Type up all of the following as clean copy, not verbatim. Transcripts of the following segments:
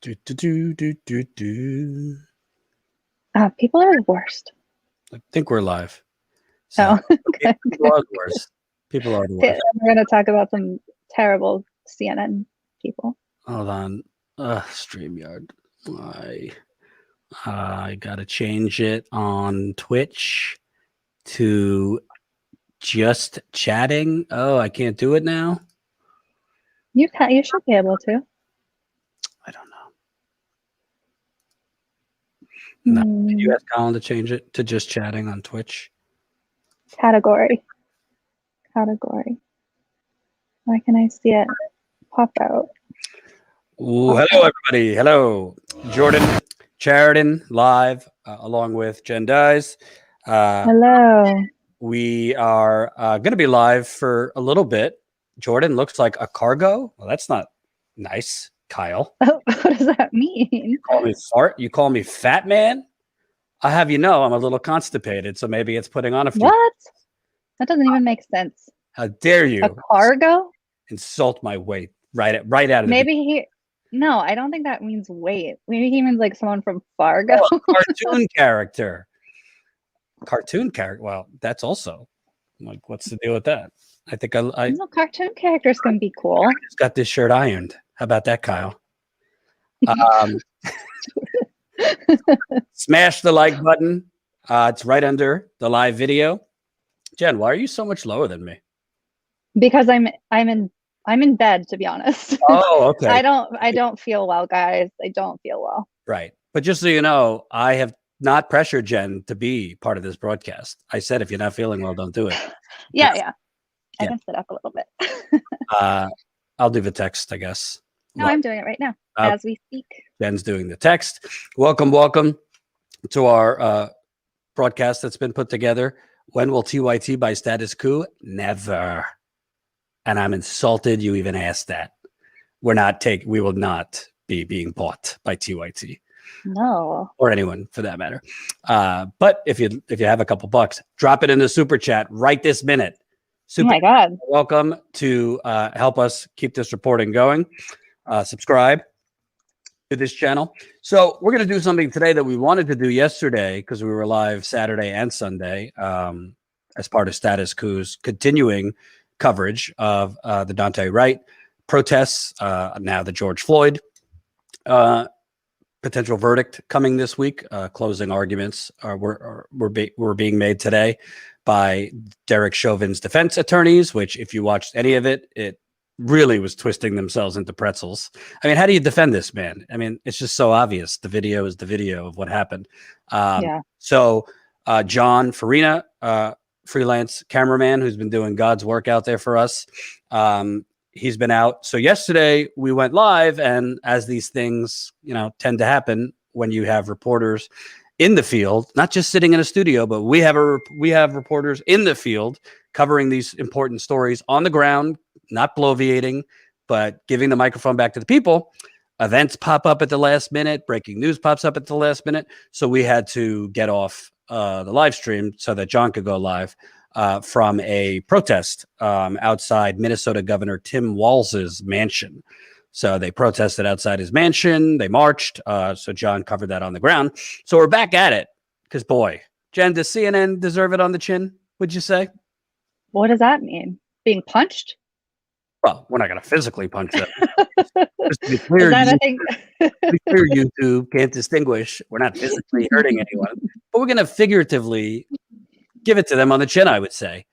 Do, do, do, do, do, do. People are the worst. I think we're live. So okay. people are the worst. People are the worst. We're going to talk about some terrible CNN people. Hold on. StreamYard. I gotta change it on Twitch to just chatting. Oh, I can't do it now. You should be able to. I don't know. No. Did you ask Colin to change it to just chatting on Twitch? Category. Why can I see it pop out? Ooh, hello, everybody. Hello, Jordan Sheridan live along with Jen Dyes. Hello. We are going to be live for a little bit. Jordan looks like a cargo. Well, that's not nice, Kyle. Oh, what does that mean? You call me fart? You call me fat man? I have you know I'm a little constipated, so maybe it's putting on a few. What? That doesn't even make sense. How dare you? A cargo? Insult my weight right out of the Maybe No, I don't think that means weight. Maybe he means like someone from Fargo. Oh, cartoon character. Cartoon character. Well, that's also like, what's the deal with that? I think I no, cartoon characters can be cool. I just got this shirt ironed. How about that, Kyle? Smash the like button. It's right under the live video. Jen, why are you so much lower than me? Because I'm in bed, to be honest. Oh, okay. I don't feel well, guys. I don't feel well. Right. But just so you know, I have not pressured Jen to be part of this broadcast. I said, if you're not feeling well, don't do it. Yeah. I can sit up a little bit. I'll do the text, I guess. No, I'm doing it right now as we speak. Jen's doing the text. Welcome to our broadcast that's been put together. When will TYT by Status Quo? Never. And I'm insulted you even asked that. We will not be being bought by TYT. No. Or anyone for that matter. But if you have a couple bucks, drop it in the super chat right this minute. Oh my God. Welcome to help us keep this reporting going. Subscribe to this channel. So we're going to do something today that we wanted to do yesterday because we were live Saturday and Sunday as part of Status Quo's continuing coverage of the Dante Wright protests, now the George Floyd potential verdict coming this week. Closing arguments were being made today by Derek Chauvin's defense attorneys, which if you watched any of it, it really was twisting themselves into pretzels. I mean, how do you defend this man? I mean, it's just so obvious. The video is the video of what happened. So John Farina, freelance cameraman who's been doing God's work out there for us. He's been out. So yesterday we went live, and as these things, tend to happen when you have reporters in the field, not just sitting in a studio, but we have reporters in the field covering these important stories on the ground, not bloviating, but giving the microphone back to the people. Events pop up at the last minute. Breaking news pops up at the last minute. So we had to get off the live stream so that John could go live from a protest outside Minnesota Governor Tim Walz's mansion. So they protested outside his mansion. They marched. So John covered that on the ground. So we're back at it because, boy, Jen, does CNN deserve it on the chin, would you say? What does that mean? Being punched? Well, we're not going to physically punch them. Just to be clear, YouTube can't distinguish. We're not physically hurting anyone, but we're going to figuratively give it to them on the chin, I would say,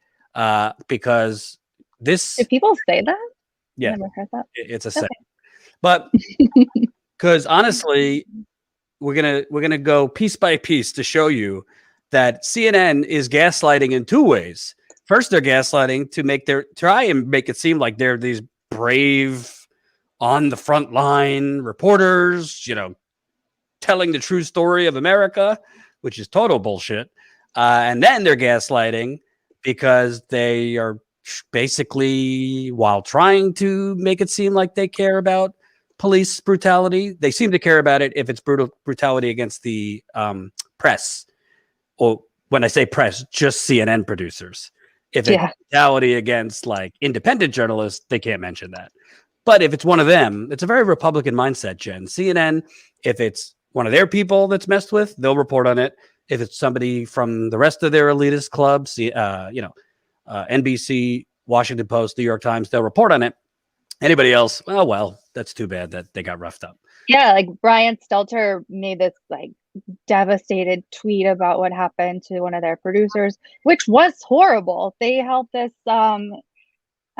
because this. Do people say that? Yeah, I've never heard that. It's a saying, but because honestly, we're gonna go piece by piece to show you that CNN is gaslighting in two ways. First, they're gaslighting to try and make it seem like they're these brave, on the front line reporters, telling the true story of America, which is total bullshit. And then they're gaslighting because they are basically, while trying to make it seem like they care about police brutality, they seem to care about it if it's brutality against the press. Or when I say press, just CNN producers. If it's brutality against like independent journalists, they can't mention that. But if it's one of them, it's a very Republican mindset, Jen. CNN, if it's one of their people that's messed with, they'll report on it. If it's somebody from the rest of their elitist clubs, NBC, Washington Post, New York Times, they'll report on it. Anybody else? Well, that's too bad that they got roughed up. Yeah, like Brian Stelter made this like devastated tweet about what happened to one of their producers, which was horrible. They helped this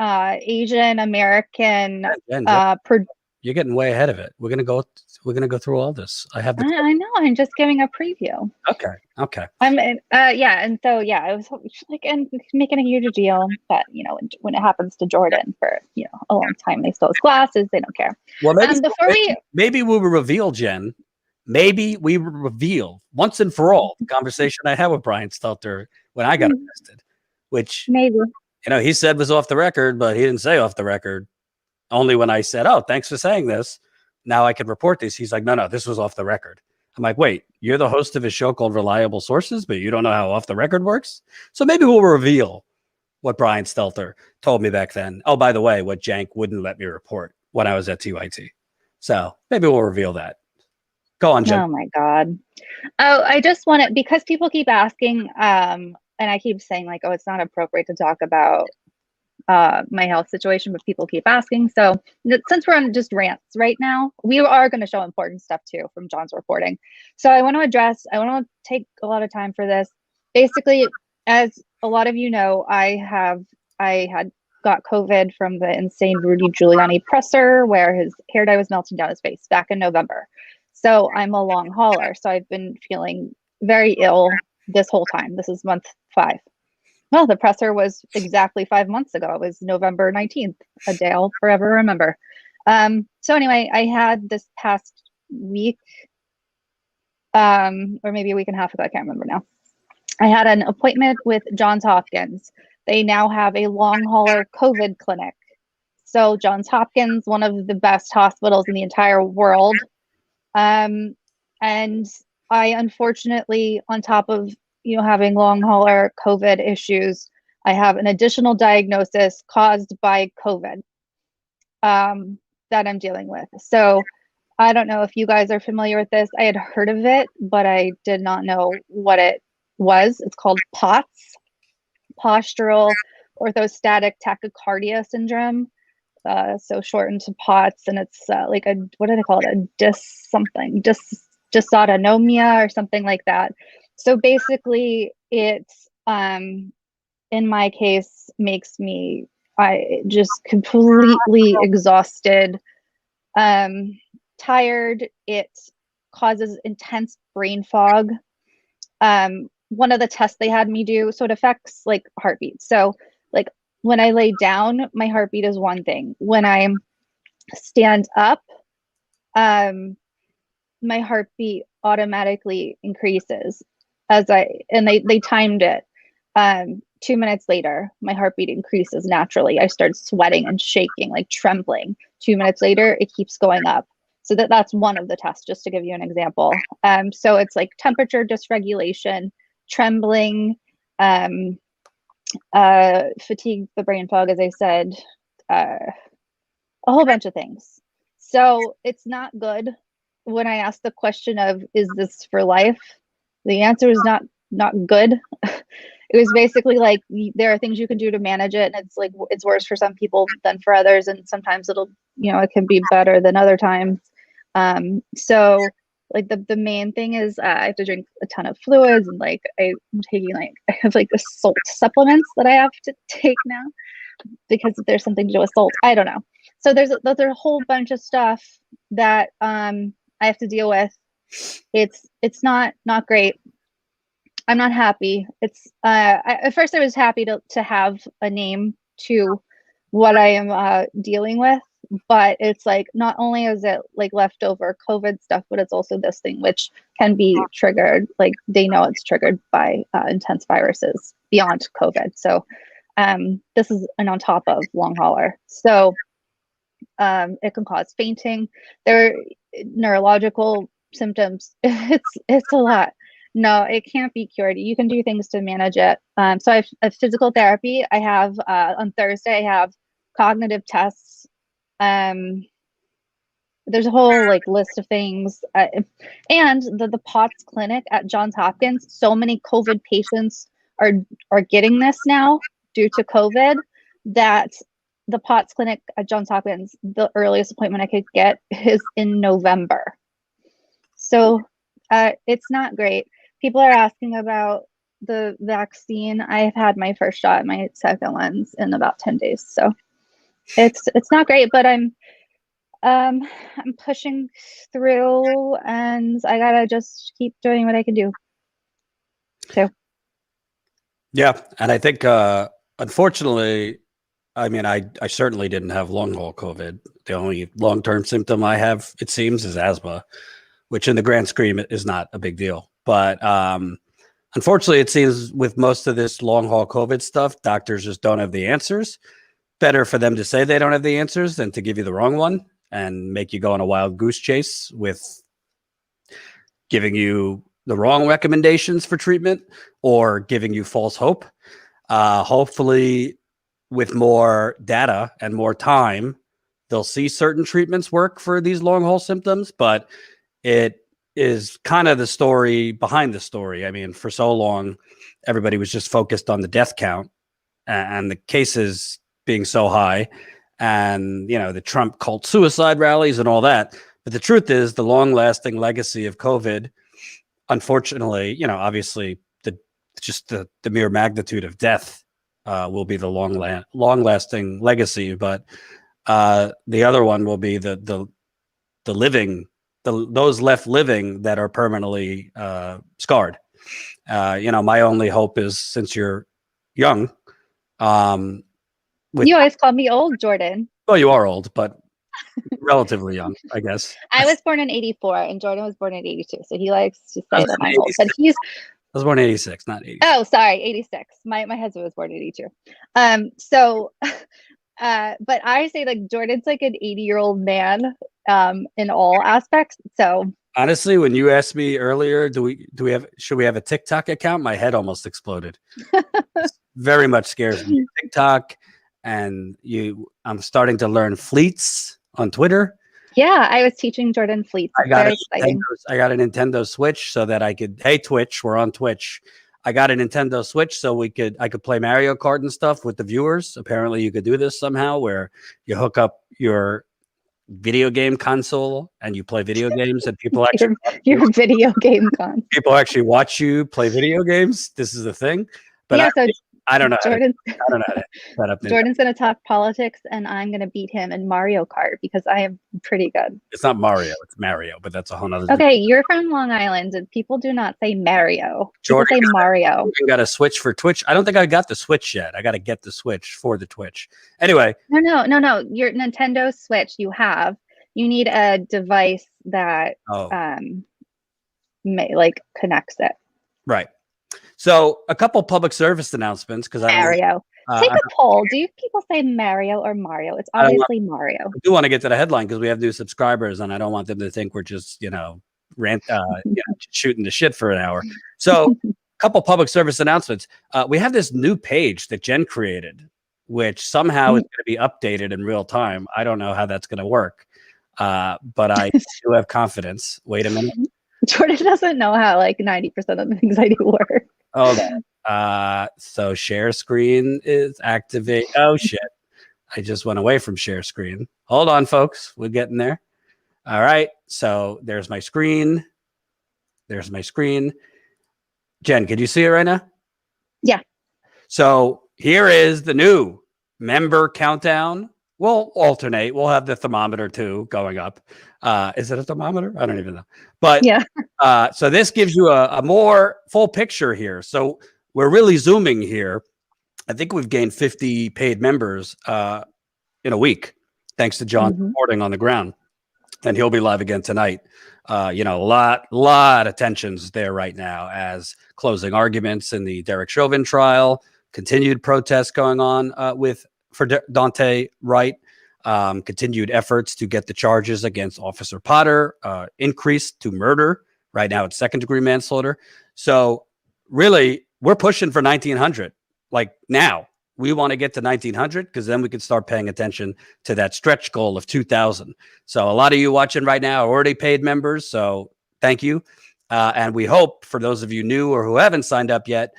Asian American you're getting way ahead of it. We're gonna go through all this. I have I know, I'm just giving a preview. Okay. And so I was like, and making a huge deal that when it happens to Jordan for a long time, they stole his glasses, they don't care. Well, maybe we will reveal, Jen. Maybe we will reveal once and for all the conversation I had with Brian Stelter when I got arrested, which maybe he said was off the record, but he didn't say off the record. Only when I said, "Oh, thanks for saying this. Now I can report this." He's like, "No, this was off the record." I'm like, "Wait, you're the host of a show called Reliable Sources, but you don't know how off the record works?" So maybe we'll reveal what Brian Stelter told me back then. Oh, by the way, what Jank wouldn't let me report when I was at TYT. So maybe we'll reveal that. Go on, Jen. Oh my God. Oh, I just want to, because people keep asking, and I keep saying like, oh, it's not appropriate to talk about my health situation, but people keep asking. So since we're on just rants right now, we are going to show important stuff too from John's reporting. So I want to take a lot of time for this. Basically, as a lot of you know, I had got COVID from the insane Rudy Giuliani presser where his hair dye was melting down his face back in November. So I'm a long hauler. So I've been feeling very ill this whole time. This is month 5. Well, the presser was exactly 5 months ago. It was November 19th, a day I'll forever remember. So anyway, I had this past week, or maybe a week and a half ago, I can't remember now. I had an appointment with Johns Hopkins. They now have a long hauler COVID clinic. So Johns Hopkins, one of the best hospitals in the entire world. And I unfortunately, on top of having long hauler COVID issues, I have an additional diagnosis caused by COVID that I'm dealing with. So I don't know if you guys are familiar with this. I had heard of it, but I did not know what it was. It's called POTS, postural orthostatic tachycardia syndrome. So shortened to POTS, and it's like what do they call it? Dysautonomia or something like that. So basically, it's in my case makes me just completely exhausted, tired. It causes intense brain fog. One of the tests they had me do, so it affects like heartbeat. So like when I lay down, my heartbeat is one thing. When I stand up, my heartbeat automatically increases they timed it. 2 minutes later, my heartbeat increases naturally. I start sweating and shaking, like trembling. 2 minutes later, it keeps going up. So that's one of the tests, just to give you an example. So it's like temperature dysregulation, trembling, fatigue, the brain fog, as I said, a whole bunch of things. So it's not good. When I ask the question of, is this for life? The answer is not good. It was basically like, there are things you can do to manage it. And it's like, it's worse for some people than for others. And sometimes it'll, it can be better than other times. So like the main thing is I have to drink a ton of fluids, and like I'm taking I have like the salt supplements that I have to take now because there's something to do with salt. I don't know. So there's a whole bunch of stuff that I have to deal with. It's not great. I'm not happy. It's at first I was happy to have a name to what I am dealing with, but it's like not only is it like leftover COVID stuff, but it's also this thing which can be triggered. Like they know it's triggered by intense viruses beyond COVID. So this is on top of long hauler. So it can cause fainting. There are neurological symptoms. It's a lot. No, it can't be cured. You can do things to manage it. So I have physical therapy. I have on Thursday, I have cognitive tests. There's a whole like list of things, and the POTS clinic at Johns Hopkins. So many COVID patients are getting this now due to COVID that the POTS clinic at Johns Hopkins, the earliest appointment I could get is in November. So it's not great. People are asking about the vaccine. I've had my first shot, my second one's in about 10 days. So it's not great, but I'm pushing through, and I gotta just keep doing what I can do. So Yeah, and I think unfortunately, I mean, I certainly didn't have long haul COVID. The only long term symptom I have, it seems, is asthma, which in the grand scheme is not a big deal. But unfortunately, it seems with most of this long haul COVID stuff, doctors just don't have the answers. Better for them to say they don't have the answers than to give you the wrong one and make you go on a wild goose chase with giving you the wrong recommendations for treatment or giving you false hope. Hopefully, with more data and more time, they'll see certain treatments work for these long haul symptoms, but it is kind of the story behind the story. I mean, for so long, everybody was just focused on the death count and the cases being so high and, you know, the Trump cult suicide rallies and all that. But the truth is the long lasting legacy of COVID, unfortunately, you know, obviously the mere magnitude of death will be the long lasting legacy. But the other one will be the living, those left living that are permanently scarred. You know, my only hope is, since you're young, you always call me old, Jordan. Well, you are old, but relatively young, I guess. I was born in 84 and Jordan was born in 82. So he likes to say that I'm old, but I was born in 86, not 80. Oh, sorry, 86. My husband was born in 82. But I say like Jordan's like an 80-year-old man in all aspects. So honestly, when you asked me earlier, should we have a TikTok account? My head almost exploded. Very much scares me. TikTok, and I'm starting to learn fleets on Twitter. Yeah, I was teaching Jordan fleets. I got a Nintendo Switch so that I could. Hey, Twitch, we're on Twitch. I got a Nintendo Switch so I could play Mario Kart and stuff with the viewers. Apparently, you could do this somehow, where you hook up your video game console and you play video games, and people actually your video game console. People actually watch you play video games. This is the thing. But yeah, I don't know. I don't know how to set up. Jordan's going to talk politics, and I'm going to beat him in Mario Kart because I am pretty good. It's not Mario, it's Mario, but that's a whole other. Okay, you're from Long Island, and people do not say Mario. People say Mario. You got a Switch for Twitch? I don't think I got the Switch yet. I got to get the Switch for the Twitch. Anyway. No. Your Nintendo Switch you need a device that connects it. Right. So a couple public service announcements, because Mario. Take a poll. Do people say Mario or Mario? It's obviously Mario. I do want to get to the headline because we have new subscribers, and I don't want them to think we're just shooting the shit for an hour. So a couple public service announcements. We have this new page that Jen created, which somehow is going to be updated in real time. I don't know how that's going to work, but I do have confidence. Wait a minute. Jordan doesn't know how 90% of the things I do work. Oh, so share screen is activate. Oh shit. I just went away from share screen. Hold on, folks. We're getting there. All right. So there's my screen. Jen, can you see it right now? Yeah. So here is the new member countdown. We'll alternate. We'll have the thermometer too going up. Is it a thermometer? I don't even know. But yeah. So this gives you a more full picture here. So we're really zooming here. I think we've gained 50 paid members in a week, thanks to John reporting on the ground. And he'll be live again tonight. A lot of tensions there right now as closing arguments in the Derek Chauvin trial, continued protests going on for Dante Wright, continued efforts to get the charges against Officer Potter increased to murder. Right now it's second-degree manslaughter. So really, we're pushing for 1900, now. We want to get to 1,900 because then we can start paying attention to that stretch goal of 2,000. So a lot of you watching right now are already paid members. So thank you. And we hope for those of you new or who haven't signed up yet,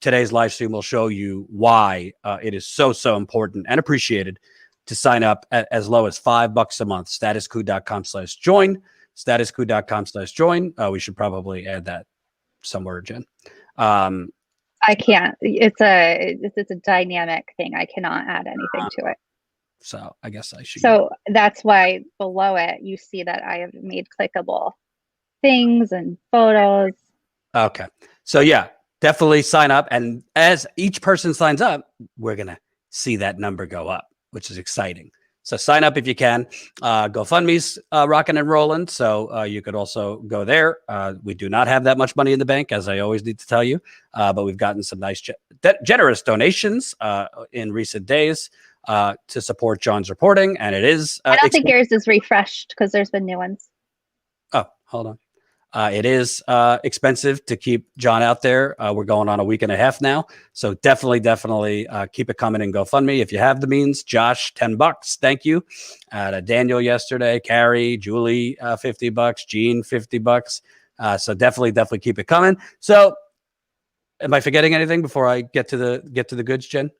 today's live stream will show you why it is so important and appreciated to sign up at as low as $5 a month. Statuscoup.com/join. Statuscoup.com/join. We should probably add that somewhere, Jen. I can't. It's a dynamic thing. I cannot add anything to it. So I guess I should. So that's why below it you see that I have made clickable things and photos. Okay. So yeah, definitely sign up. And as each person signs up, we're going to see that number go up, which is exciting. So sign up if you can. GoFundMe's rocking and rolling. So you could also go there. We do not have that much money in the bank, as I always need to tell you. But we've gotten some nice, generous donations in recent days to support John's reporting. And it is. I don't think yours is refreshed because there's been new ones. Oh, hold on. It is expensive to keep John out there. We're going on a week and a half now. So definitely keep it coming and GoFundMe if you have the means. Josh, $10. Thank you. Daniel yesterday, Carrie, Julie, $50, Gene, $50. So definitely keep it coming. So am I forgetting anything before I get to the goods, Jen?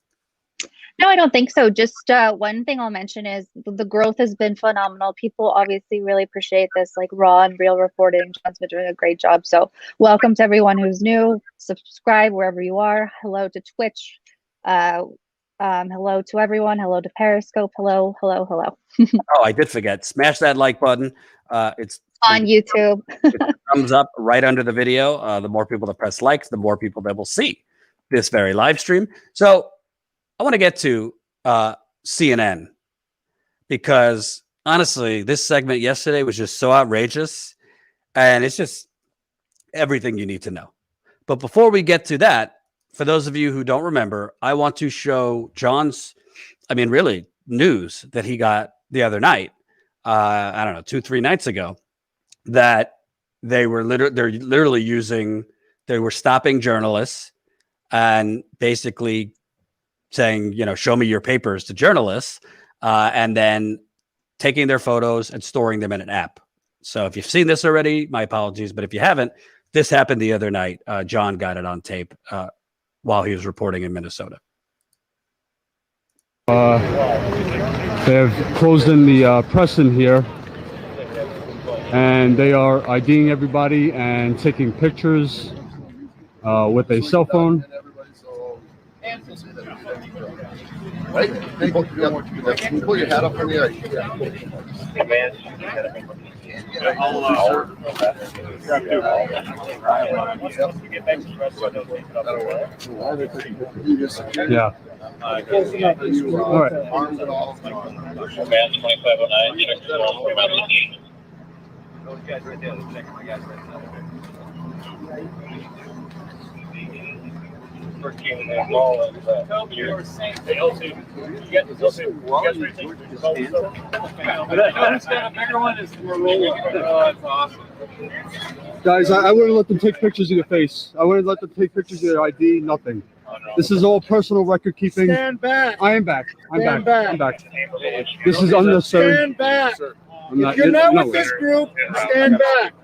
No, I don't think so. Just one thing I'll mention is the growth has been phenomenal. People obviously really appreciate this, like raw and real reporting. John's been doing a great job. So welcome to everyone who's new. Subscribe wherever you are. Hello to Twitch. Hello to everyone. Hello to Periscope. Hello. Oh, I did forget. Smash that like button. It's on YouTube. Thumbs up right under the video. The more people that press likes, the more people that will see this very live stream. So I want to get to CNN because honestly, this segment yesterday was just so outrageous and it's just everything you need to know. But before we get to that, for those of you who don't remember, I want to show John's, really news that he got the other night. I don't know, 2-3 nights ago, that they were they were stopping journalists and basically saying, show me your papers to journalists, and then taking their photos and storing them in an app. So if you've seen this already, my apologies. But if you haven't, this happened the other night. John got it on tape while he was reporting in Minnesota. They have closed in the press in here, and they are IDing everybody and taking pictures with a cell phone. Right? Put your hat up in the air. Yeah. All right. Advance 2509, check the those guys right there, let's check my guys right now. 13 and that ball and you were saying you guys a bigger one is we're rolling. Oh, that's awesome. Guys, I wouldn't let them take pictures of your face. I wouldn't let them take pictures of your ID, nothing. This is all personal record keeping. Stand back. I am back. I'm back. This is Okay, unnecessary. Stand back. I'm not, If you're not no with way. this group, stand back.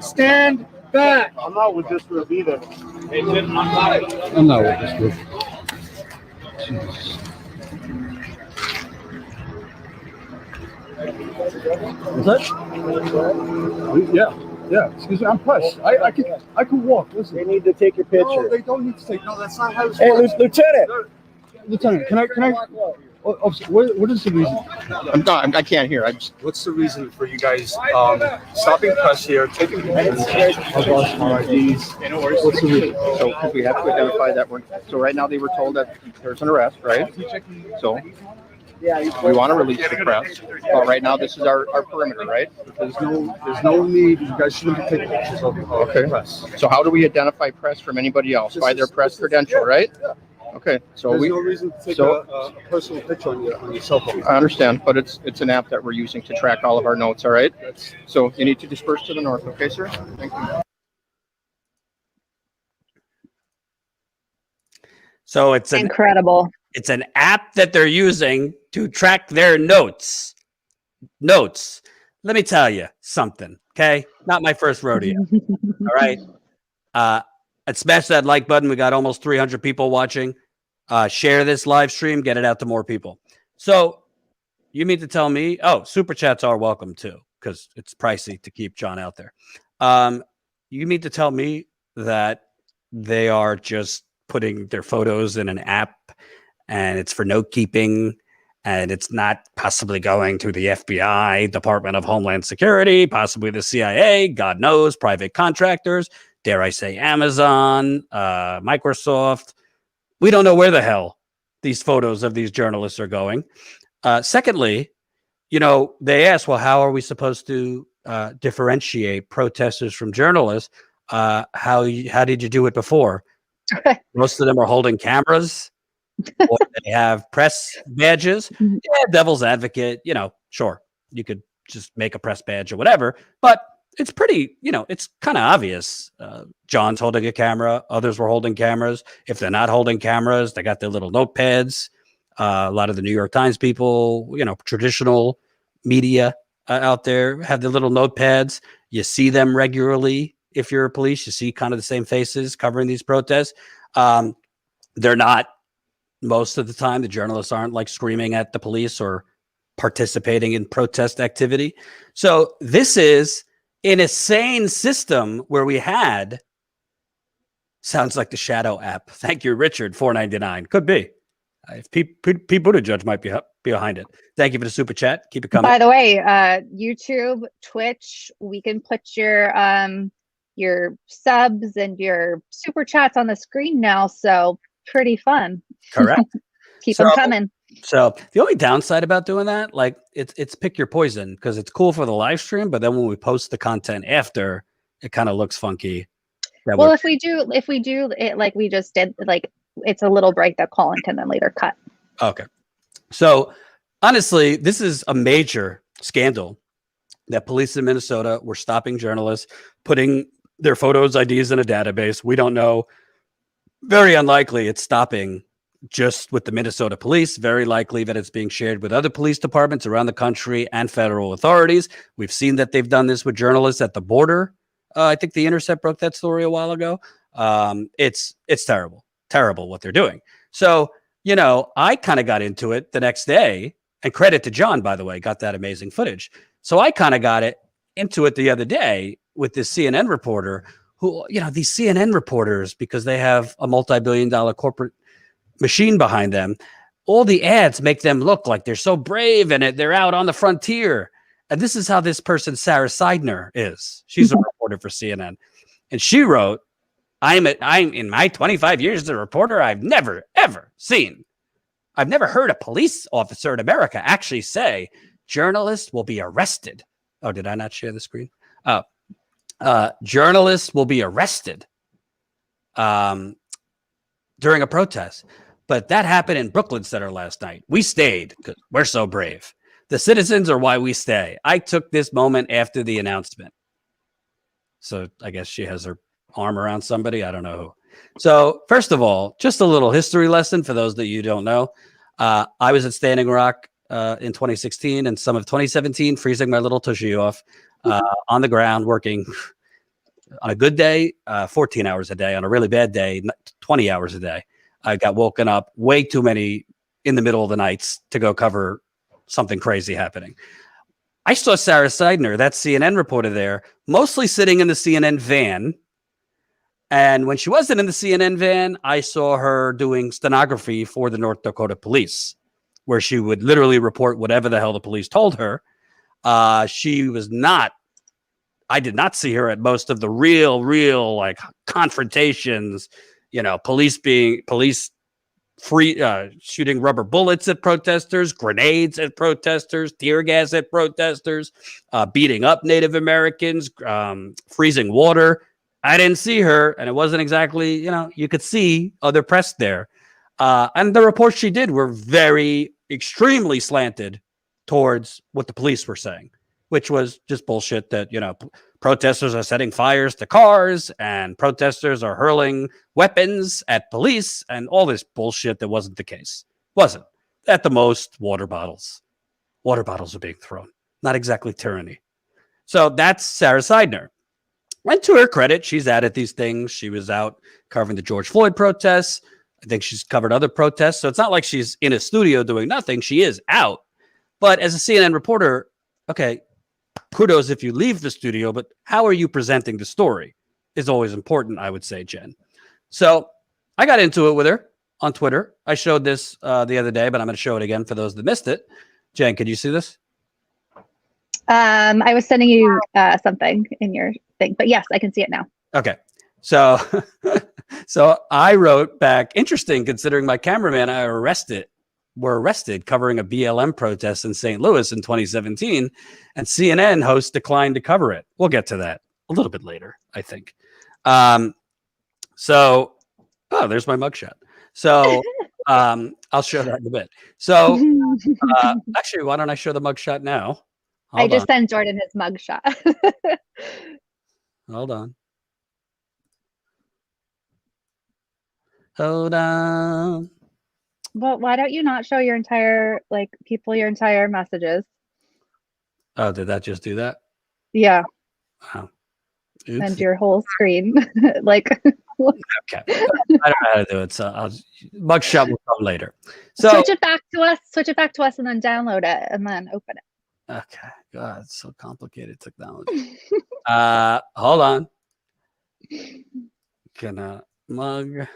Stand back. I'm not with this group either. I'm not with this group. Jesus. Is that? Yeah. Excuse me, I'm pressed. I can walk. Listen. They need to take your picture. No, they don't need to take. No, that's not how it's Hey, works. Lieutenant. Lieutenant, can I? What is the reason? I can't hear. What's the reason for you guys stopping press here, taking pictures of us, our IDs? What's the reason? So, because we have to identify that one. So, right now they were told that there's an arrest, right? So, we want to release the press, but right now this is our perimeter, right? There's no need. You guys shouldn't be taking pictures of press. So, how do we identify press from anybody else? By their press credential, right? Okay, so There's no reason to take a personal picture on your cell phone. I understand, but it's an app that we're using to track all of our notes, all right? So you need to disperse to the north, okay, sir? Thank you. So it's Incredible. it's an app that they're using to track their notes. Notes. Let me tell you something, okay? Not my first rodeo. All right. And smash that like button. We got almost 300 people watching. Share this live stream, get it out to more people. So you mean to tell me, oh, super chats are welcome too, because it's pricey to keep John out there. You mean to tell me that they are just putting their photos in an app and it's for note keeping and it's not possibly going to the FBI, Department of Homeland Security, possibly the CIA, God knows, private contractors, dare I say Amazon, Microsoft. We don't know where the hell these photos of these journalists are going. Secondly, you know, they asked, well, how are we supposed to differentiate protesters from journalists? How did you do it before? Most of them are holding cameras or they have press badges. Yeah, devil's advocate, you know, sure, you could just make a press badge or whatever, but it's pretty, you know, it's kind of obvious. John's holding a camera. Others were holding cameras. If they're not holding cameras, they got their little notepads. A lot of the New York Times people, you know, traditional media out there have their little notepads. You see them regularly. If you're a police, you see kind of the same faces covering these protests. They're not, most of the time, the journalists aren't like screaming at the police or participating in protest activity. So this is in a sane system where we had, sounds like the Shadow app. Thank you, Richard, $4.99. Could be. If Pete Buttigieg might be behind it. Thank you for the super chat. Keep it coming. By the way, YouTube, Twitch, we can put your subs and your super chats on the screen now. So pretty fun. Correct. Keep them coming. So the only downside about doing that, like it's pick your poison, because it's cool for the live stream, but then when we post the content after, it kind of looks funky. Well, if we do it like we just did, like it's a little break that Colin can then later cut. Okay. So honestly, this is a major scandal that police in Minnesota were stopping journalists, putting their photos, IDs in a database. We don't know. Very unlikely it's stopping just with the Minnesota police. Very likely that it's being shared with other police departments around the country and federal authorities. We've seen that they've done this with journalists at the border. I think The Intercept broke that story a while ago. It's terrible what they're doing. So, you know, I kind of got into it the next day, and credit to John, by the way, got that amazing footage. So I kind of got into it the other day with this CNN reporter who, you know, these CNN reporters, because they have a multi-billion-dollar corporate machine behind them, all the ads make them look like they're so brave and they're out on the frontier. And this is how this person, Sarah Seidner, is. She's a reporter for CNN. And she wrote, I'm in my 25 years as a reporter, I've never, ever seen, I've never heard a police officer in America actually say journalists will be arrested. Oh, did I not share the screen? Journalists will be arrested during a protest. But that happened in Brooklyn Center last night. We stayed because we're so brave. The citizens are why we stay. I took this moment after the announcement. So I guess she has her arm around somebody. I don't know who. So first of all, just a little history lesson for those that you don't know. I was at Standing Rock in 2016 and some of 2017, freezing my little tushy off on the ground, working on a good day, 14 hours a day. On a really bad day, 20 hours a day. I got woken up way too many in the middle of the nights to go cover something crazy happening. I saw Sarah Seidner, that CNN reporter there, mostly sitting in the CNN van. And when she wasn't in the CNN van, I saw her doing stenography for the North Dakota police, where she would literally report whatever the hell the police told her. She was not, I did not see her at most of the real like confrontations, you know, police shooting rubber bullets at protesters, grenades at protesters, tear gas at protesters, beating up Native Americans, freezing water. I didn't see her, and it wasn't exactly, you know, you could see other press there. And the reports she did were extremely slanted towards what the police were saying. which was just bullshit that, protesters are setting fires to cars and protesters are hurling weapons at police and all this bullshit that wasn't the case. Wasn't. At the most, water bottles. Water bottles are being thrown. Not exactly tyranny. So that's Sarah Seidner. And to her credit, she's added these things. She was out covering the George Floyd protests. I think she's covered other protests. So it's not like she's in a studio doing nothing. She is out. But as a CNN reporter, okay, kudos if you leave the studio, but how are you presenting the story is always important, I would say, Jen. So I got into it with her on Twitter. I showed this the other day, but I'm going to show it again for those that missed it. Jen, can you see this? I was sending you something in your thing, but yes, I can see it now. Okay. So, so I wrote back, interesting, considering my cameraman were arrested covering a BLM protest in St. Louis in 2017, and CNN host declined to cover it. We'll get to that a little bit later, I think. So, there's my mugshot. So I'll show that in a bit. So actually, why don't I show the mugshot now? I just sent Jordan his mugshot. Hold on. Hold on. Well, why don't you not show your entire messages? Oh, did that just do that? Yeah. Wow. Oops. And your whole screen. Like, okay. I don't know how to do it. So mugshot will come later. So switch it back to us and then download it and then open it. Okay. God, it's so complicated technology. Hold on. Gonna mug.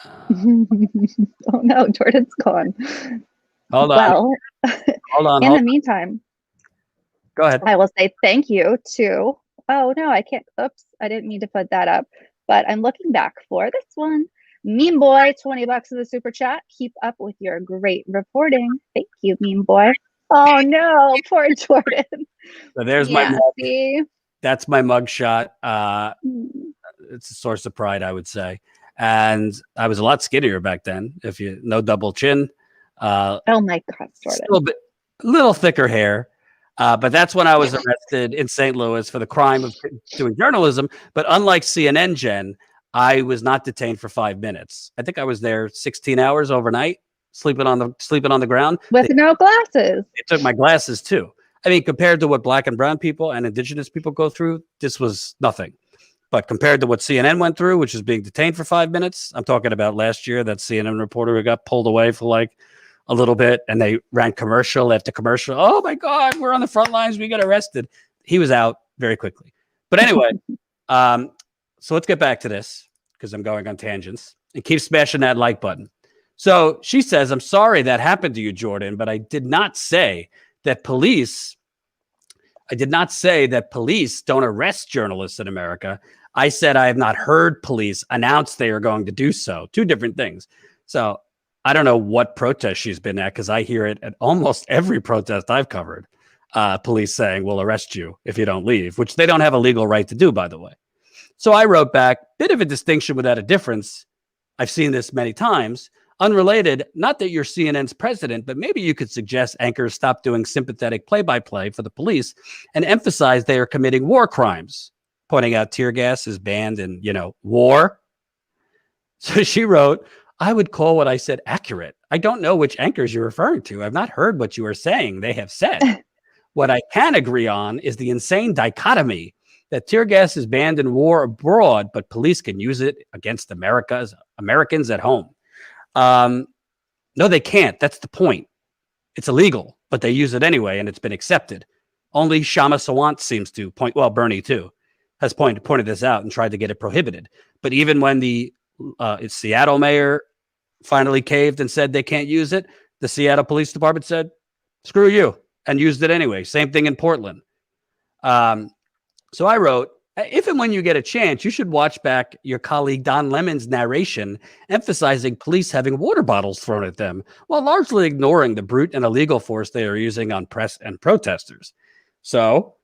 Oh no, Jordan's gone. Hold on. Well, hold on. In the meantime, go ahead. I will say thank you to. Oh no, I can't. Oops, I didn't mean to put that up. But I'm looking back for this one. Meme Boy, $20 in the super chat. Keep up with your great reporting. Thank you, Meme Boy. Oh no, poor Jordan. So there's my mug. That's my mugshot. It's a source of pride, I would say. And I was a lot skinnier back then. If you no double chin. Oh my God, Jordan. A little thicker hair. But that's when I was arrested in St. Louis for the crime of doing journalism. But unlike CNN, Jen, I was not detained for 5 minutes. I think I was there 16 hours overnight, sleeping on the ground with no glasses. They took my glasses too. I mean, compared to what Black and brown people and indigenous people go through, this was nothing. But compared to what CNN went through, which is being detained for 5 minutes, I'm talking about last year, that CNN reporter who got pulled away for like a little bit, and they ran commercial after commercial. Oh my God, we're on the front lines. We got arrested. He was out very quickly. But anyway, so let's get back to this because I'm going on tangents, and keep smashing that like button. So she says, I'm sorry that happened to you, Jordan, but I did not say that police don't arrest journalists in America. I said I have not heard police announce they are going to do so. Two different things. So I don't know what protest she's been at because I hear it at almost every protest I've covered. Police saying, we'll arrest you if you don't leave, which they don't have a legal right to do, by the way. So I wrote back, bit of a distinction without a difference. I've seen this many times. Unrelated, not that you're CNN's president, but maybe you could suggest anchors stop doing sympathetic play-by-play for the police and emphasize they are committing war crimes, pointing out tear gas is banned in, war. So she wrote, I would call what I said accurate. I don't know which anchors you're referring to. I've not heard what you are saying they have said. What I can agree on is the insane dichotomy that tear gas is banned in war abroad, but police can use it against Americans at home. No, they can't. That's the point. It's illegal, but they use it anyway, and it's been accepted. Only Shama Sawant seems to point, well, Bernie too, has pointed this out and tried to get it prohibited. But even when the Seattle mayor finally caved and said they can't use it, the Seattle Police Department said, screw you, and used it anyway. Same thing in Portland. So I wrote, if and when you get a chance, you should watch back your colleague Don Lemon's narration emphasizing police having water bottles thrown at them while largely ignoring the brute and illegal force they are using on press and protesters. So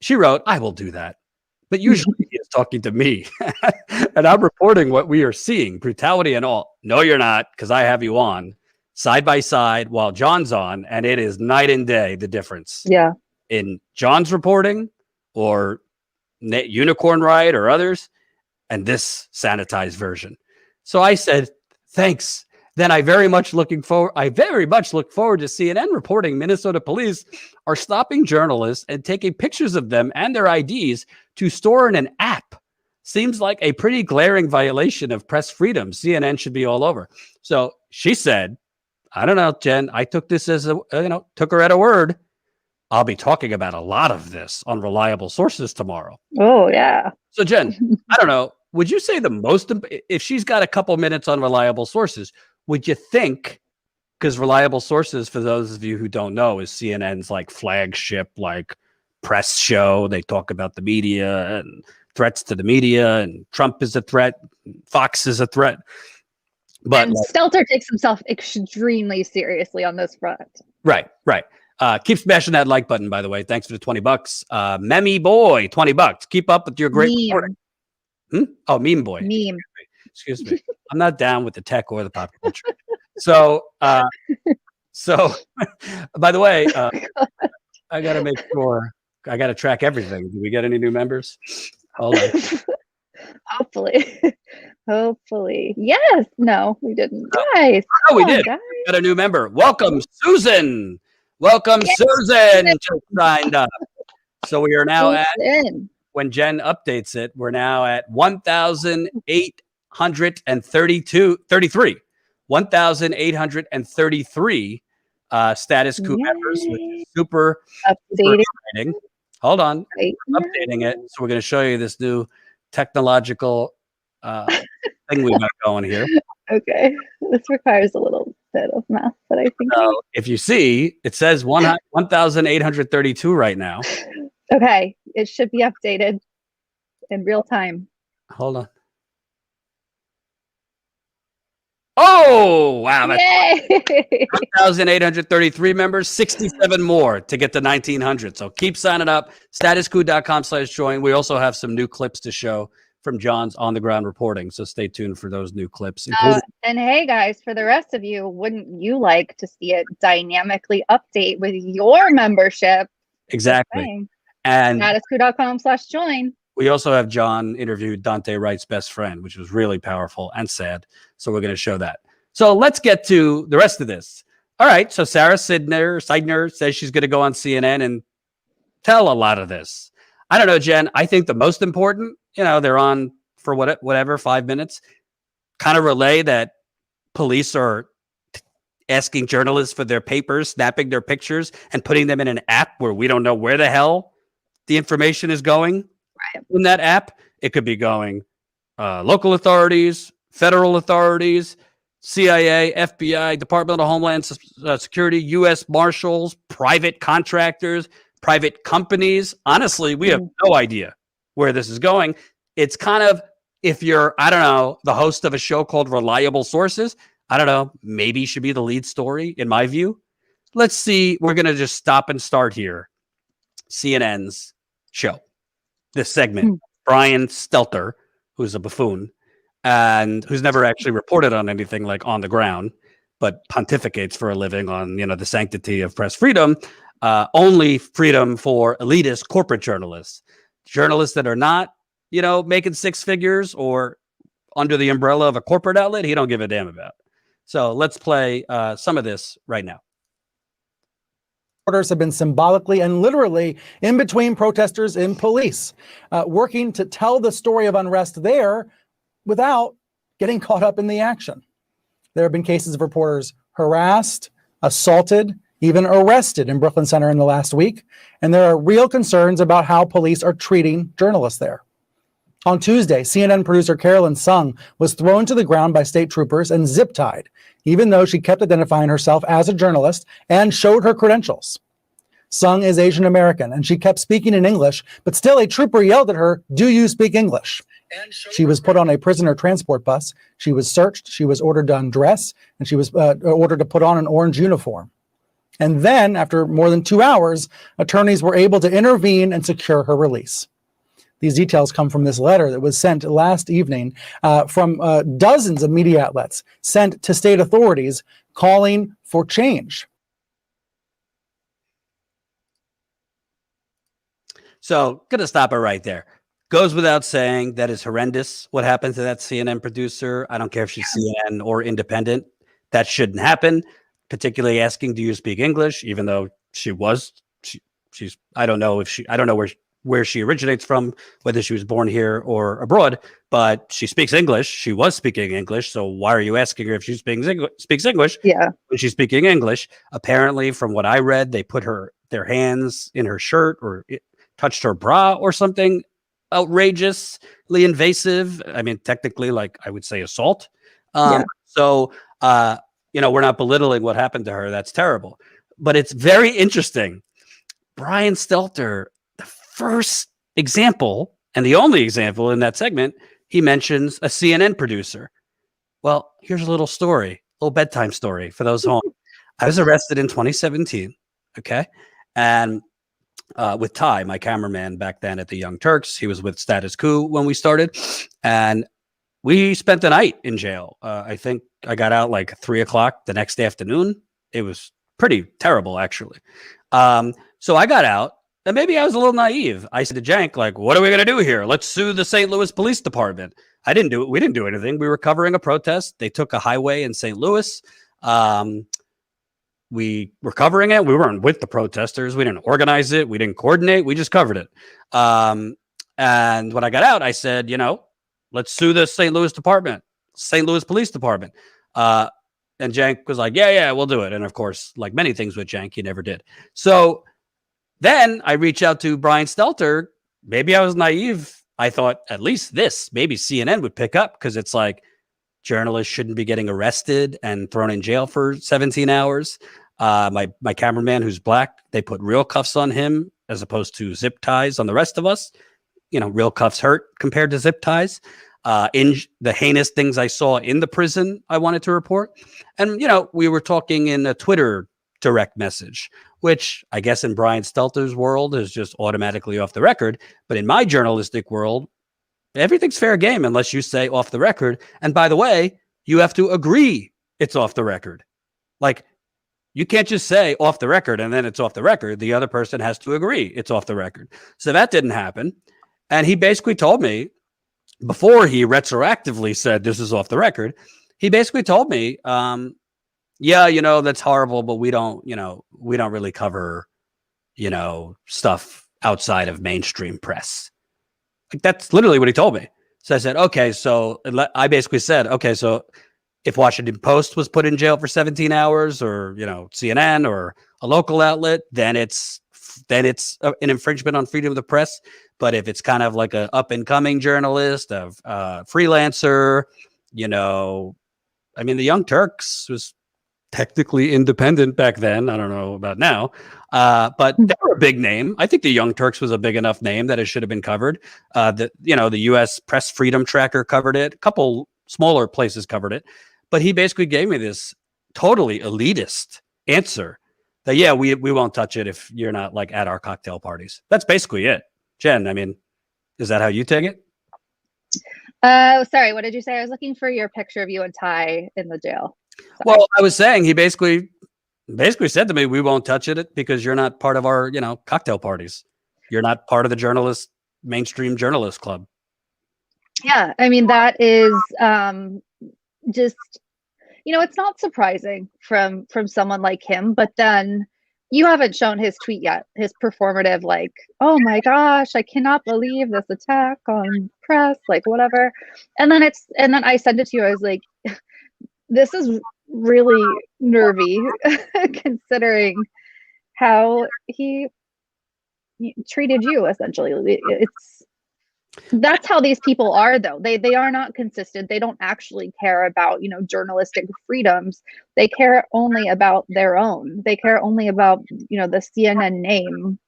she wrote, I will do that. But usually he is talking to me and I'm reporting what we are seeing, brutality and all. No, you're not, because I have you on. side by side while John's on, and it is night and day the difference. Yeah. In John's reporting or Unicorn Riot or others, and this sanitized version. So I said, thanks. Then I very much look forward to CNN reporting Minnesota police are stopping journalists and taking pictures of them and their IDs to store in an app. Seems like a pretty glaring violation of press freedom. CNN should be all over. So she said, I don't know, Jen, I took this as took her at a word. I'll be talking about a lot of this on reliable sources tomorrow. Oh, yeah. So Jen, I don't know. Would you say if she's got a couple minutes on reliable sources, would you think, because reliable sources, for those of you who don't know, is CNN's like flagship, like press show. They talk about the media and threats to the media, and Trump is a threat. Fox is a threat. But Stelter takes himself extremely seriously on this front. Right. Keep smashing that like button, by the way. Thanks for the $20. Memmy boy, $20. Keep up with your great reporting. Oh, meme boy. Meme. Excuse me. I'm not down with the tech or the pop culture. So, by the way, I got to make sure I got to track everything. Did we get any new members? Hold on. Hopefully. Yes. No, we didn't. Guys. Oh, we did. Guys. We got a new member. Welcome, Susan. Welcome, yes. Susan. Just signed up. So we are now at, when Jen updates it, we're now at 1,833. 1,833 status quo members, which is super exciting. Hold on. Updating it. So we're going to show you this new technological thing we got going here. Okay. This requires a little bit of math, but I think. So if you see, it says 1,832 right now. Okay. It should be updated in real time. Hold on. Oh, wow. That's 1,833 members, 67 more to get to 1,900. So keep signing up. Statusquo.com/join. We also have some new clips to show from John's on the ground reporting. So stay tuned for those new clips. And hey, guys, for the rest of you, wouldn't you like to see it dynamically update with your membership? Exactly. And statusquo.com/join. We also have John interviewed Dante Wright's best friend, which was really powerful and sad. So we're going to show that. So let's get to the rest of this. All right. So Sarah Seidner says she's going to go on CNN and tell a lot of this. I don't know, Jen. I think the most important, they're on for whatever, 5 minutes, kind of relay that police are asking journalists for their papers, snapping their pictures and putting them in an app where we don't know where the hell the information is going. In that app, it could be going local authorities, federal authorities, CIA, FBI, Department of Homeland Security, U.S. Marshals, private contractors, private companies. Honestly, we have no idea where this is going. It's kind of, if you're, I don't know, the host of a show called Reliable Sources, I don't know, maybe should be the lead story, in my view. Let's see. We're going to just stop and start here. CNN's show. This segment, Brian Stelter, who's a buffoon and who's never actually reported on anything like on the ground, but pontificates for a living on, the sanctity of press freedom, only freedom for elitist corporate journalists that are not, making six figures or under the umbrella of a corporate outlet. He don't give a damn about. So let's play some of this right now. Have been symbolically and literally in between protesters and police, working to tell the story of unrest there without getting caught up in the action. There have been cases of reporters harassed, assaulted, even arrested in Brooklyn Center in the last week, and there are real concerns about how police are treating journalists there. On Tuesday, CNN producer Carolyn Sung was thrown to the ground by state troopers and zip-tied, even though she kept identifying herself as a journalist and showed her credentials. Sung is Asian American, and she kept speaking in English, but still a trooper yelled at her, "Do you speak English?" She was put on a prisoner transport bus. She was searched. She was ordered to undress, and she was ordered to put on an orange uniform. And then, after more than 2 hours, attorneys were able to intervene and secure her release. These details come from this letter that was sent last evening from dozens of media outlets sent to state authorities calling for change. So, gonna stop it right there. Goes without saying that is horrendous. What happened to that CNN producer? I don't care if she's CNN or independent. That shouldn't happen. Particularly asking, "Do you speak English?" Even though she's. I don't know where she originates from, whether she was born here or abroad. But she speaks English. She was speaking English. So why are you asking her if she speaks English? Yeah. When she's speaking English, apparently, from what I read, they put their hands in her shirt or touched her bra or something outrageously invasive. I mean, technically, like I would say assault. So, we're not belittling what happened to her. That's terrible. But it's very interesting. Brian Stelter, the first example and the only example in that segment, he mentions a CNN producer. Well, here's a little story, a little bedtime story for those home. I was arrested in 2017. Okay. And with Ty, my cameraman back then at the Young Turks. He was with Status Quo when we started. And we spent the night in jail. I think I got out like 3:00 the next afternoon. It was pretty terrible, actually. So I got out, and maybe I was a little naive. I said to Jank, like, what are we going to do here? Let's sue the St. Louis Police Department. I didn't do it. We didn't do anything. We were covering a protest. They took a highway in St. Louis. We were covering it. We weren't with the protesters. We didn't organize it. We didn't coordinate. We just covered it. And when I got out, I said, let's sue the St. Louis Police Department. And Jank was like, yeah, we'll do it. And of course, like many things with Jank, he never did. So then I reached out to Brian Stelter. Maybe I was naive. I thought at least maybe CNN would pick up, because it's like journalists shouldn't be getting arrested and thrown in jail for 17 hours. My cameraman, who's black, they put real cuffs on him as opposed to zip ties on the rest of us. Real cuffs hurt compared to zip ties. In the heinous things I saw in the prison, I wanted to report. And, we were talking in a Twitter direct message, which I guess in Brian Stelter's world is just automatically off the record. But in my journalistic world, everything's fair game unless you say off the record. And by the way, you have to agree it's off the record. Like, you can't just say off the record and then it's off the record. The other person has to agree it's off the record. So that didn't happen. And he basically told me, before he retroactively said this is off the record, he basically told me, that's horrible, but we don't really cover, stuff outside of mainstream press. Like, that's literally what he told me. So I said, okay. So I basically said, okay, so if Washington Post was put in jail for 17 hours or, CNN or a local outlet, then it's an infringement on freedom of the press. But if it's kind of like a up and coming journalist, a freelancer, the Young Turks was technically independent back then. I don't know about now, but they were a big name. I think the Young Turks was a big enough name that it should have been covered. The U.S. Press Freedom Tracker covered it. A couple smaller places covered it, but he basically gave me this totally elitist answer that, we won't touch it if you're not like at our cocktail parties. That's basically it. Jen, is that how you take it? Sorry, what did you say? I was looking for your picture of you and Ty in the jail. Sorry. Well, I was saying he basically said to me, we won't touch it because you're not part of our, cocktail parties. You're not part of the mainstream journalist club. Yeah, that is just, it's not surprising from someone like him, but then you haven't shown his tweet yet, his performative, like, oh my gosh, I cannot believe this attack on press, like whatever. And then I sent it to you. I was like, this is really nervy considering how he treated you, essentially. That's how these people are, though. They are not consistent. They don't actually care about, journalistic freedoms. They care only about their own. They care only about, the CNN name,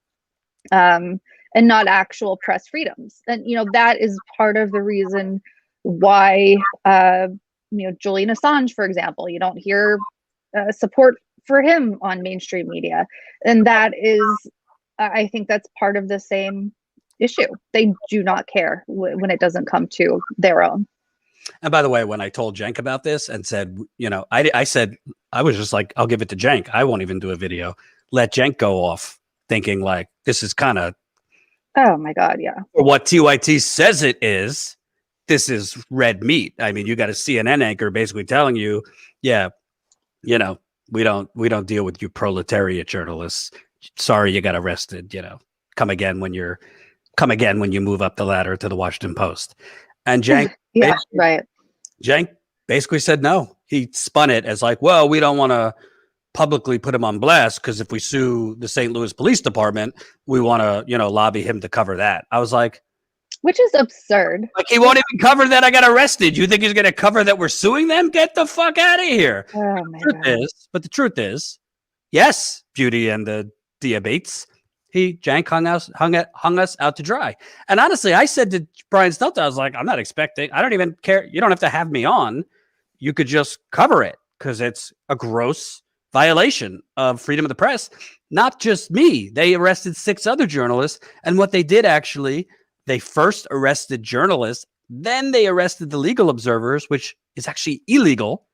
and not actual press freedoms. And, that is part of the reason why, Julian Assange, for example, you don't hear support for him on mainstream media. And that is, I think that's part of the same issue. They do not care when it doesn't come to their own. And by the way, when I told Cenk about this and said, I said, I was just like, I'll give it to Cenk. I won't even do a video. Let Cenk go off, thinking like this is kind of, oh my God, yeah. or what TYT says it is. This is red meat. I mean, you got a CNN anchor basically telling you, yeah, we don't deal with you proletariat journalists. Sorry, you got arrested. Come again when you move up the ladder to the Washington Post. And Cenk, yeah, right. Cenk basically said no. He spun it as like, well, we don't want to publicly put him on blast because if we sue the St. Louis Police Department, we want to, lobby him to cover that. I was like, which is absurd. Like he won't even cover that I got arrested. You think he's going to cover that we're suing them? Get the fuck out of here. Oh my God. The truth is, yes, Beauty and the diabetes. Cenk hung us out to dry. And honestly, I said to Brian Stelter, I was like, I'm not expecting, I don't even care. You don't have to have me on. You could just cover it because it's a gross violation of freedom of the press. Not just me. They arrested 6 other journalists. And what they did actually, they first arrested journalists, then they arrested the legal observers, which is actually illegal.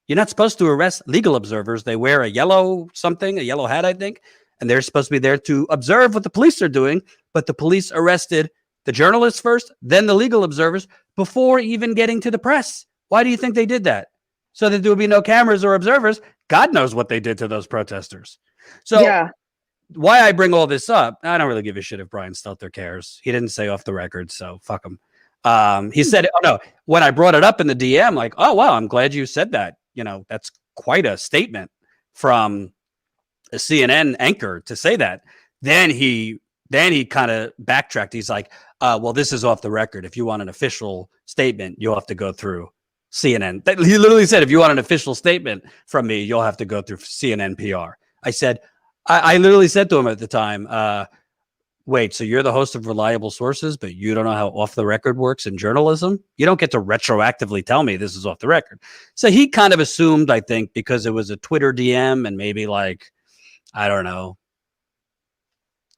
You're not supposed to arrest legal observers. They wear a yellow hat, I think. And they're supposed to be there to observe what the police are doing. But the police arrested the journalists first, then the legal observers before even getting to the press. Why do you think they did that? So that there would be no cameras or observers. God knows what they did to those protesters. So yeah. Why I bring all this up, I don't really give a shit if Brian Stelter cares. He didn't say off the record, so fuck him. He said, when I brought it up in the DM, like, oh, wow, I'm glad you said that. That's quite a statement from a CNN anchor to say that. Then he kind of backtracked. He's like, well, this is off the record. If you want an official statement, you'll have to go through CNN. He literally said, if you want an official statement from me, you'll have to go through CNN PR. I said, I literally said to him at the time, wait, so you're the host of Reliable Sources, but you don't know how off the record works in journalism? You don't get to retroactively tell me this is off the record. So he kind of assumed, I think, because it was a Twitter DM and maybe like, I don't know,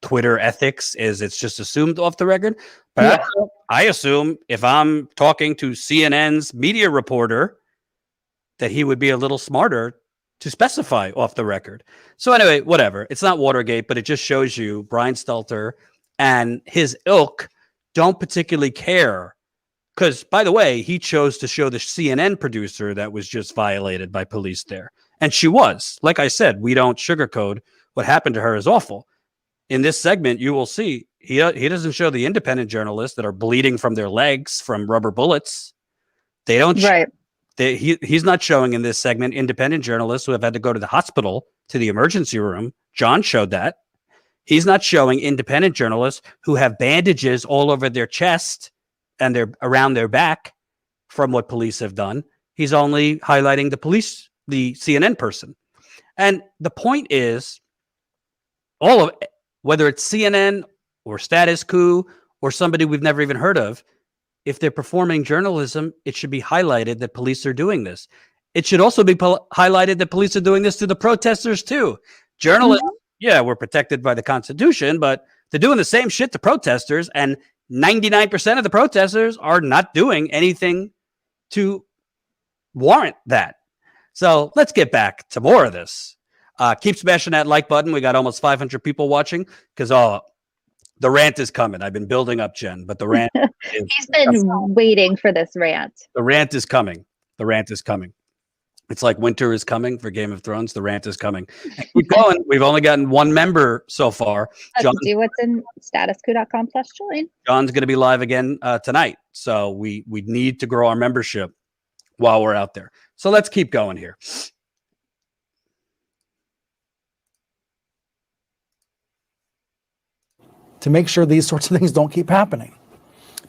Twitter ethics is it's just assumed off the record. But yeah. I assume if I'm talking to CNN's media reporter that he would be a little smarter to specify off the record. So anyway, whatever. It's not Watergate, but it just shows you Brian Stelter and his ilk don't particularly care. Because, by the way, he chose to show the CNN producer that was just violated by police there. And she was. Like I said, we don't sugarcoat. What happened to her is awful. In this segment, you will see he doesn't show the independent journalists that are bleeding from their legs from rubber bullets. They don't. Right. He's not showing in this segment independent journalists who have had to go to the hospital, to the emergency room. John showed that. He's not showing independent journalists who have bandages all over their chest and they're around their back from what police have done. He's only highlighting the CNN person. And the point is, all of whether it's CNN or Status Quo or somebody we've never even heard of, if they're performing journalism, it should be highlighted that police are doing this. It should also be highlighted that police are doing this to the protesters too. Journalists, yeah, we're protected by the Constitution, but they're doing the same shit to protesters, and 99% of the protesters are not doing anything to warrant that. So let's get back to more of this. Keep smashing that like button. We got almost 500 people watching because the rant is coming. I've been building up, Jen, but the rant He's been waiting for this rant. The rant is coming. The rant is coming. It's like winter is coming for Game of Thrones. The rant is coming. And keep going. We've only gotten one member so far. John, do what's in statusquo.com/join. John's going to be live again tonight. So we need to grow our membership while we're out there. So let's keep going here. To make sure these sorts of things don't keep happening.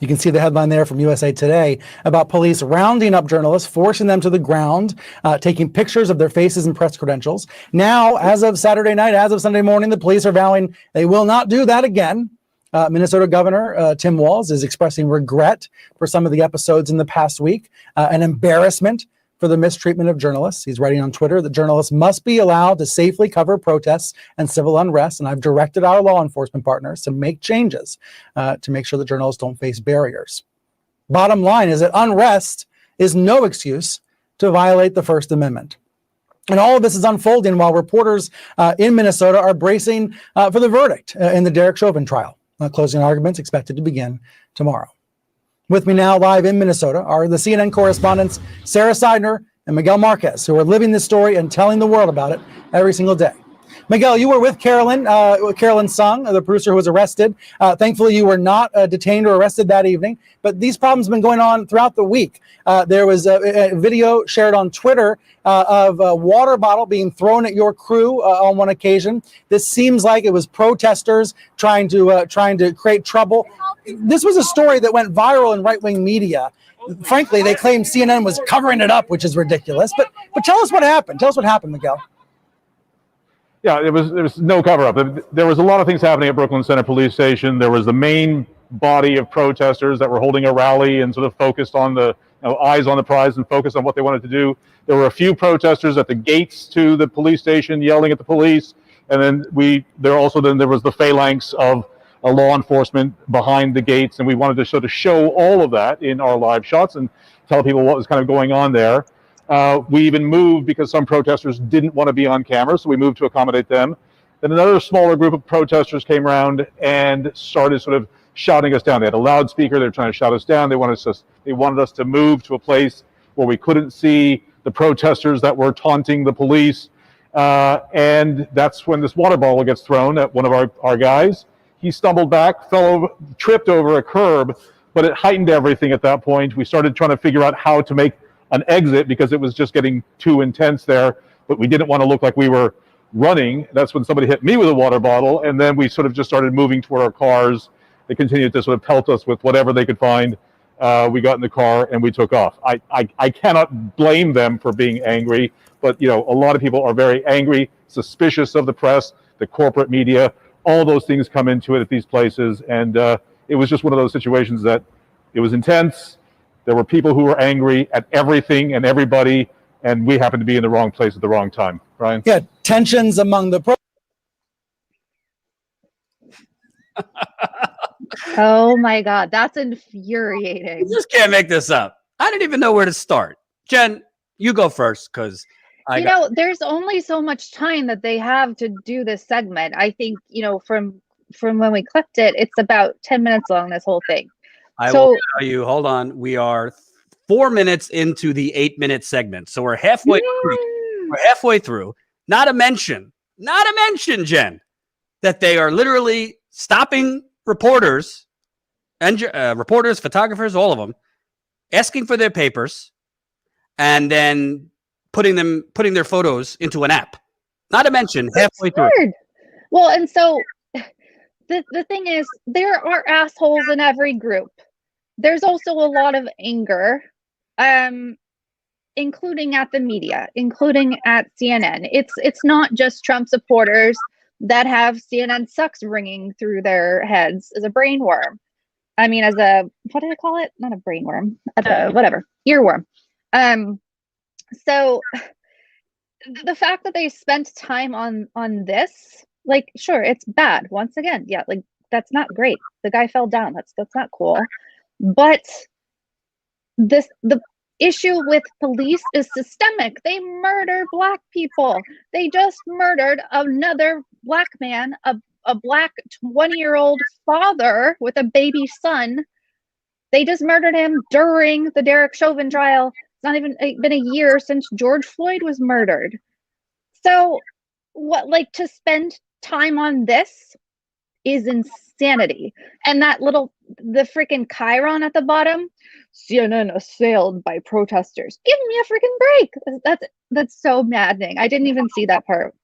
You can see the headline there from USA Today about police rounding up journalists, forcing them to the ground, taking pictures of their faces and press credentials. Now, as of Saturday night, as of Sunday morning, the police are vowing they will not do that again. Minnesota Governor Tim Walz is expressing regret for some of the episodes in the past week, an embarrassment for the mistreatment of journalists. He's writing on Twitter that journalists must be allowed to safely cover protests and civil unrest. And I've directed our law enforcement partners to make changes to make sure that journalists don't face barriers. Bottom line is that unrest is no excuse to violate the First Amendment. And all of this is unfolding while reporters in Minnesota are bracing for the verdict in the Derek Chauvin trial. Closing arguments expected to begin tomorrow. With me now live in Minnesota are the CNN correspondents Sarah Seidner and Miguel Marquez, who are living this story and telling the world about it every single day. Miguel, you were with Carolyn Sung, the producer who was arrested. Thankfully, you were not detained or arrested that evening, but these problems have been going on throughout the week. There was a video shared on Twitter of a water bottle being thrown at your crew on one occasion. This seems like it was protesters trying to create trouble. This was a story that went viral in right-wing media. Frankly, they claim CNN was covering it up, which is ridiculous. But tell us what happened. Tell us what happened, Miguel. Yeah, there was no cover-up. There was a lot of things happening at Brooklyn Center Police Station. There was the main body of protesters that were holding a rally and sort of focused on the eyes on the prize and focused on what they wanted to do. There were a few protesters at the gates to the police station yelling at the police, and then there was the phalanx of law enforcement behind the gates, and we wanted to sort of show all of that in our live shots and tell people what was kind of going on there. We even moved because some protesters didn't want to be on camera, so we moved to accommodate them. Then another smaller group of protesters came around and started sort of shouting us down. They had a loudspeaker. They were trying to shout us down. They wanted us to move to a place where we couldn't see the protesters that were taunting the police. And that's when this water bottle gets thrown at one of our guys. He stumbled back, tripped over a curb, but it heightened everything at that point. We started trying to figure out how to make an exit because it was just getting too intense there, but we didn't want to look like we were running. That's when somebody hit me with a water bottle, and then we sort of just started moving toward our cars. They continued to sort of pelt us with whatever they could find. We got in the car and we took off. I cannot blame them for being angry, but a lot of people are very angry, suspicious of the press, the corporate media. All those things come into it at these places, and it was just one of those situations that it was intense. There were people who were angry at everything and everybody, and we happened to be in the wrong place at the wrong time. Brian? Yeah, tensions among the Oh my God, that's infuriating. You just can't make this up. I didn't even know where to start. Jen, you go first, because there's only so much time that they have to do this segment. I think, from when we clipped it, it's about 10 minutes long, this whole thing. I will tell you, hold on. We are 4 minutes into the 8-minute segment. So we're halfway through. We're halfway through. Not to mention, Jen, that they are literally stopping reporters and photographers, all of them, asking for their papers, and then putting their photos into an app. Not to mention halfway through. Well, and so the thing is, there are assholes in every group. There's also a lot of anger, including at the media, including at CNN. It's not just Trump supporters that have CNN sucks ringing through their heads as a brainworm. I mean, as a, what did I call it? Not a brainworm, whatever, earworm. So the fact that they spent time on this, like, sure, it's bad. Once again, yeah, like, that's not great. The guy fell down. That's not cool. But the issue with police is systemic. They murder Black people. They just murdered another Black man, a Black 20-year-old father with a baby son. They just murdered him during the Derek Chauvin trial. It's not even been a year since George Floyd was murdered. So to spend time on this is insanity. And the freaking chyron at the bottom, CNN assailed by protesters. Give me a freaking break. That's so maddening. I didn't even see that part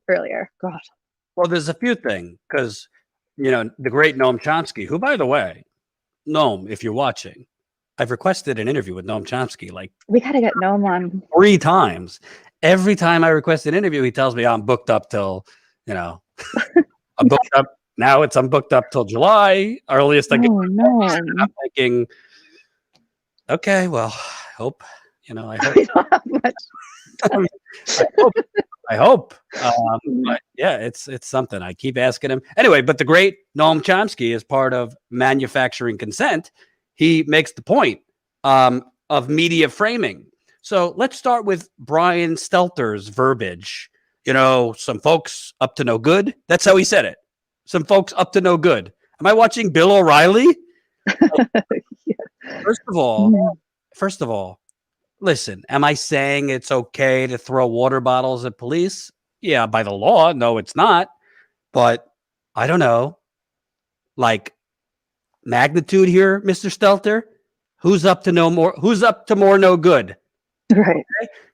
earlier. God. Well, there's a few things, because, the great Noam Chomsky, who, by the way, Noam, if you're watching, I've requested an interview with Noam Chomsky we gotta get Noam on 3 times. Every time I request an interview, he tells me I'm booked up till, I'm booked up. Now I'm booked up till July, earliest I get. Oh, no. I'm thinking, okay, well, hope You know, I We hope. don't have much. I hope. But yeah, it's something. I keep asking him. Anyway, but the great Noam Chomsky, as part of Manufacturing Consent, he makes the point of media framing. So let's start with Brian Stelter's verbiage. You know, some folks up to no good. That's how he said it. Some folks up to no good. Am I watching Bill O'Reilly? First of all, listen, am I saying it's okay to throw water bottles at police? Yeah, by the law, no, it's not. But I don't know, like magnitude here, Mr. Stelter. Who's up to no more? Who's up to more no good? Right.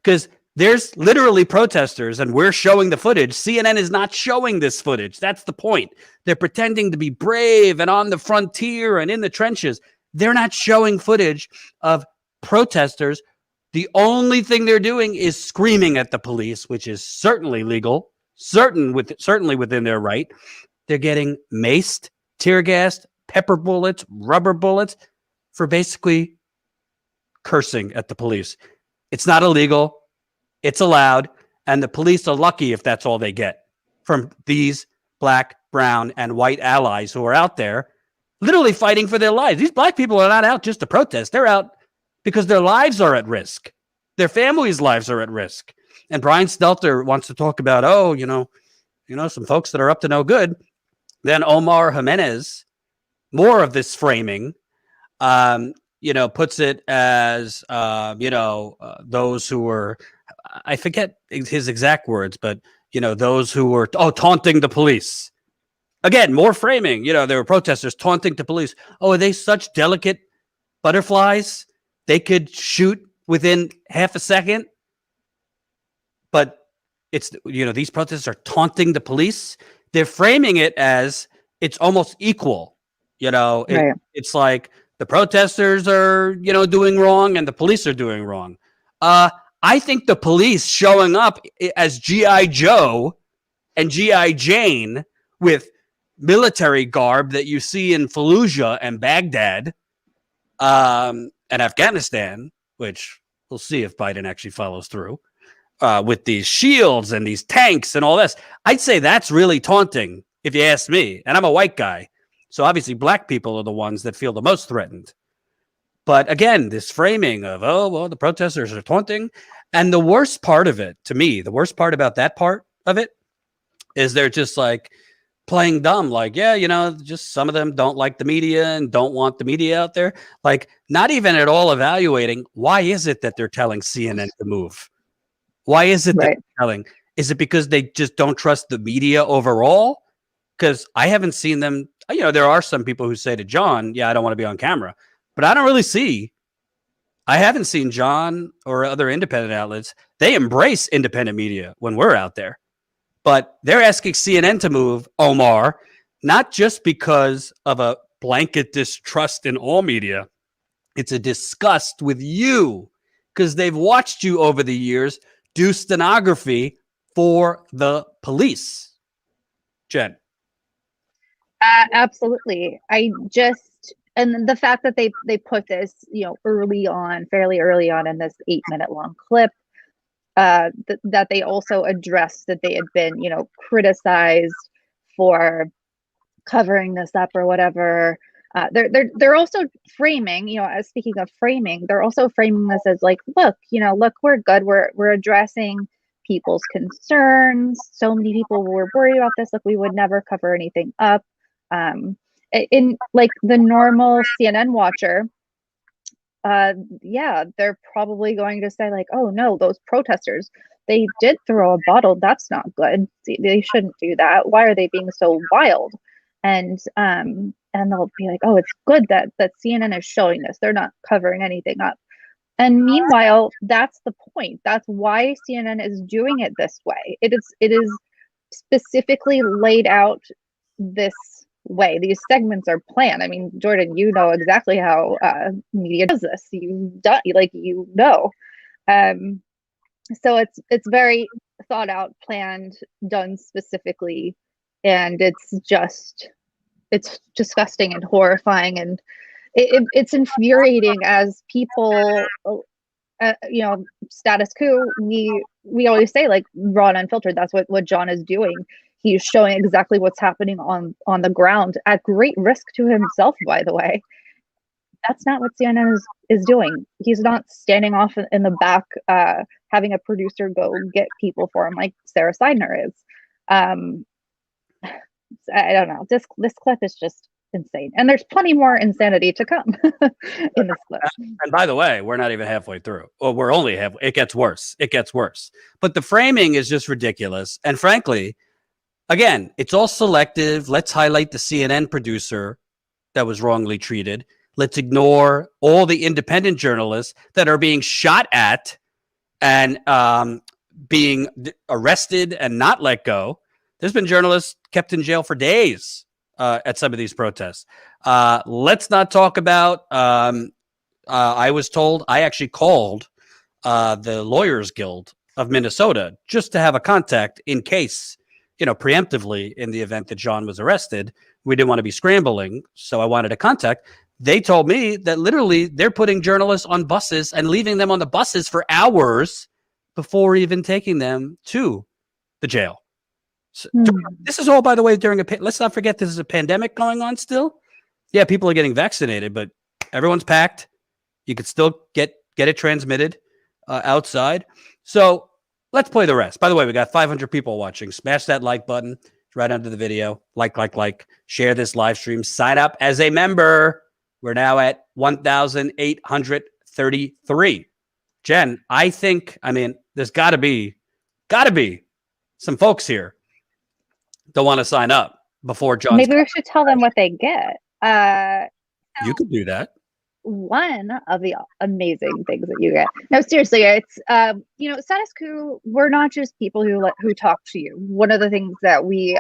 Because there's literally protesters, and we're showing the footage. CNN is not showing this footage. That's the point. They're pretending to be brave and on the frontier and in the trenches. They're not showing footage of protesters. The only thing they're doing is screaming at the police, which is certainly legal, certainly within their right. They're getting maced, tear gassed, pepper bullets, rubber bullets for basically cursing at the police. It's not illegal. It's allowed. And the police are lucky if that's all they get from these black, brown, and white allies who are out there literally fighting for their lives. These black people are not out just to protest. They're out because their lives are at risk. Their families' lives are at risk. And Brian Stelter wants to talk about, some folks that are up to no good. Then Omar Jimenez, more of this framing, puts it as, those who were, I forget his exact words, but, those who were, taunting the police. Again, more framing, there were protesters taunting the police. Oh, are they such delicate butterflies? They could shoot within half a second. But it's, these protesters are taunting the police. They're framing it as it's almost equal. Right. It's like the protesters are, doing wrong and the police are doing wrong. I think the police showing up as G.I. Joe and G.I. Jane with military garb that you see in Fallujah and Baghdad and Afghanistan, which we'll see if Biden actually follows through, with these shields and these tanks and all this. I'd say that's really taunting, if you ask me. And I'm a white guy. So obviously black people are the ones that feel the most threatened. But again, this framing of, the protesters are taunting. And the worst part of it, to me, the worst part about that part of it is they're just like playing dumb. Like, just some of them don't like the media and don't want the media out there. Like, not even at all evaluating why is it that they're telling CNN to move? Why is it that they're telling? Is it because they just don't trust the media overall? Because I haven't seen them. There are some people who say to John, I don't want to be on camera. But I haven't seen John or other independent outlets. They embrace independent media when we're out there. But they're asking CNN to move, Omar, not just because of a blanket distrust in all media. It's a disgust with you because they've watched you over the years do stenography for the police. Jen. Absolutely. And the fact that they put this, fairly early on in this 8-minute long clip, that they also addressed that they had been, criticized for covering this up or whatever. They're also framing, as speaking of framing, they're also framing this as like, look, we're good. We're addressing people's concerns. So many people were worried about this. Like, we would never cover anything up. In like the normal CNN watcher, they're probably going to say like, oh no, those protesters, they did throw a bottle. That's not good. They shouldn't do that. Why are they being so wild? And they'll be like, oh, it's good that CNN is showing this. They're not covering anything up. And meanwhile, that's the point. That's why CNN is doing it this way. It is specifically laid out this way. These segments are planned. I mean, Jordan, you know exactly how media does this. So it's very thought out, planned, done specifically, and it's disgusting and horrifying, and it's infuriating as people status quo, we always say like raw and unfiltered. That's what John is doing. He's showing exactly what's happening on the ground at great risk to himself, by the way. That's not what CNN is doing. He's not standing off in the back, having a producer go get people for him like Sarah Seidner is. I don't know. This clip is just insane, and there's plenty more insanity to come in this clip. And by the way, we're not even halfway through. Well, we're only halfway. It gets worse. It gets worse. But the framing is just ridiculous. And frankly, again, it's all selective. Let's highlight the CNN producer that was wrongly treated. Let's ignore all the independent journalists that are being shot at and being arrested and not let go. There's been journalists kept in jail for days at some of these protests. Let's not talk about, I was told, I actually called the Lawyers Guild of Minnesota just to have a contact in case, preemptively in the event that John was arrested. We didn't want to be scrambling, so I wanted a contact. They told me that literally they're putting journalists on buses and leaving them on the buses for hours before even taking them to the jail. So, this is all, by the way, during let's not forget this is a pandemic going on still. Yeah, people are getting vaccinated, but everyone's packed. You could still get it transmitted outside. So let's play the rest. By the way, we got 500 people watching. Smash that like button right under the video. Like. Share this live stream. Sign up as a member. We're now at 1,833. Jen, there's got to be some folks here that want to sign up before John. Maybe we should tell them what they get. You could do that. One of the amazing things that you get. No, seriously, it's status quo. We're not just people who talk to you. One of the things that we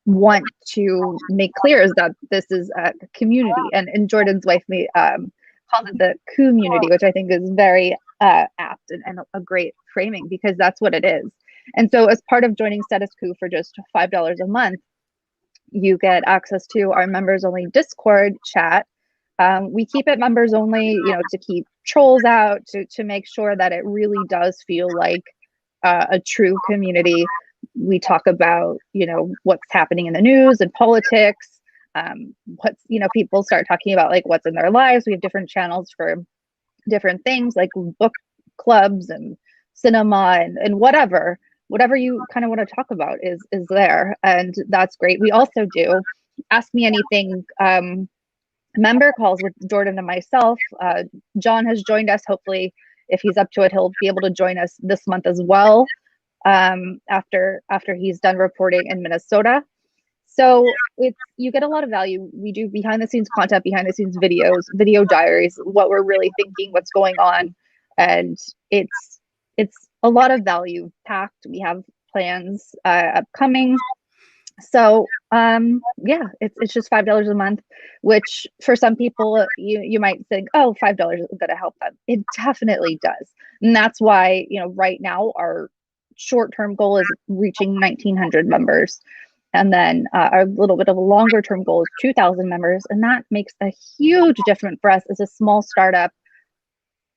want to make clear is that this is a community, and Jordan's wife called it the community, which I think is very apt and a great framing, because that's what it is. And so as part of joining Status Quo for just $5 a month, you get access to our members only Discord chat. We keep it members only, to keep trolls out, to make sure that it really does feel like a true community. We talk about, what's happening in the news and politics. People start talking about like what's in their lives. We have different channels for different things like book clubs and cinema and whatever you kind of want to talk about is there. And that's great. We also do Ask Me Anything member calls with Jordan and myself. John has joined us. Hopefully, if he's up to it, he'll be able to join us this month as well. After he's done reporting in Minnesota. So you get a lot of value. We do behind the scenes content, behind the scenes videos, video diaries, what we're really thinking, what's going on. And it's a lot of value packed. We have plans upcoming. So it's just $5 a month, which for some people you might think, oh, $5 is going to help them. It definitely does. And that's why, right now our short-term goal is reaching 1,900 members. And then our little bit of a longer term goal is 2,000 members. And that makes a huge difference for us as a small startup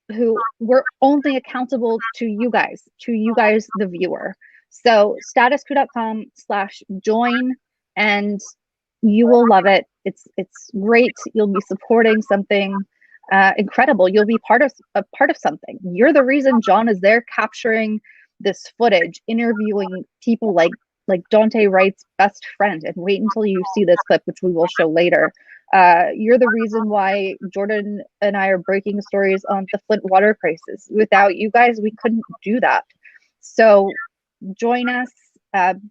who we're only accountable to you guys, the viewer. So statusquo.com/join, and you will love it. It's great. You'll be supporting something incredible. You'll be part of something. You're the reason John is there capturing this footage, interviewing people like Dante Wright's best friend. And wait until you see this clip, which we will show later. You're the reason why Jordan and I are breaking stories on the Flint water crisis. Without you guys, we couldn't do that. So join us,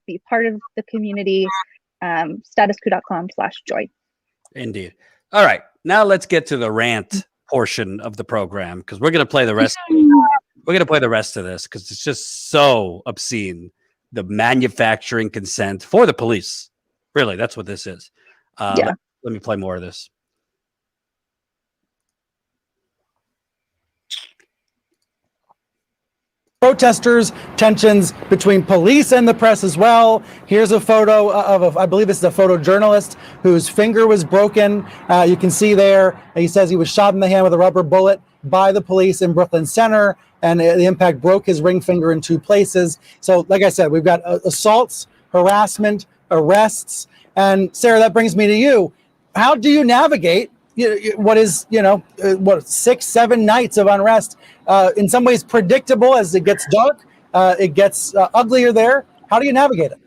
be part of the community, statusquo.com/join. Indeed. All right. Now let's get to the rant portion of the program, because we're going to play the rest. We're going to play the rest of this because it's just so obscene. The manufacturing consent for the police. Really, that's what this is. Let me play more of this. Protesters, tensions between police and the press as well. Here's a photo of, I believe this is a photojournalist whose finger was broken. You can see there, he says he was shot in the hand with a rubber bullet. by the police in Brooklyn Center, and the impact broke his ring finger in 2 places. So like I said, we've got assaults, harassment, arrests. And Sarah, that brings me to you. How do you navigate what is, 6, 7 nights of unrest, in some ways predictable as it gets dark, it gets uglier there? How do you navigate it?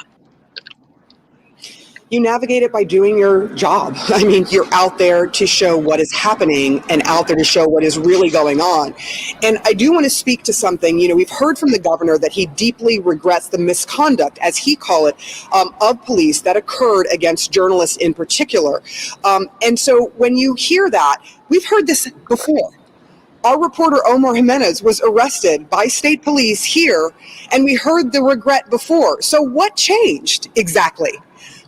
You navigate it by doing your job. I mean, you're out there to show what is happening and out there to show what is really going on. And I do want to speak to something. We've heard from the governor that he deeply regrets the misconduct, as he called it, of police that occurred against journalists in particular. And so when you hear that, we've heard this before. Our reporter Omar Jimenez was arrested by state police here, and we heard the regret before. So what changed exactly?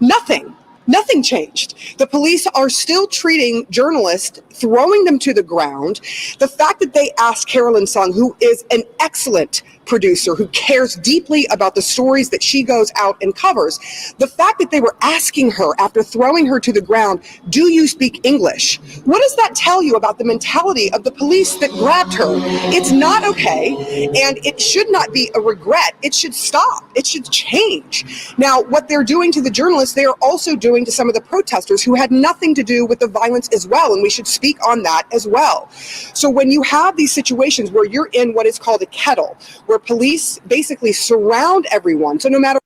Nothing. Nothing changed. The police are still treating journalists, throwing them to the ground. The fact that they asked Carolyn Sung, who is an excellent producer, who cares deeply about the stories that she goes out and covers, the fact that they were asking her after throwing her to the ground, do you speak English? What does that tell you about the mentality of the police that grabbed her? It's not okay, and it should not be a regret. It should stop. It should change. Now, what they're doing to the journalists, they are also doing to some of the protesters who had nothing to do with the violence as well, and we should speak on that as well. So when you have these situations where you're in what is called a kettle, where police basically surround everyone, so no matter.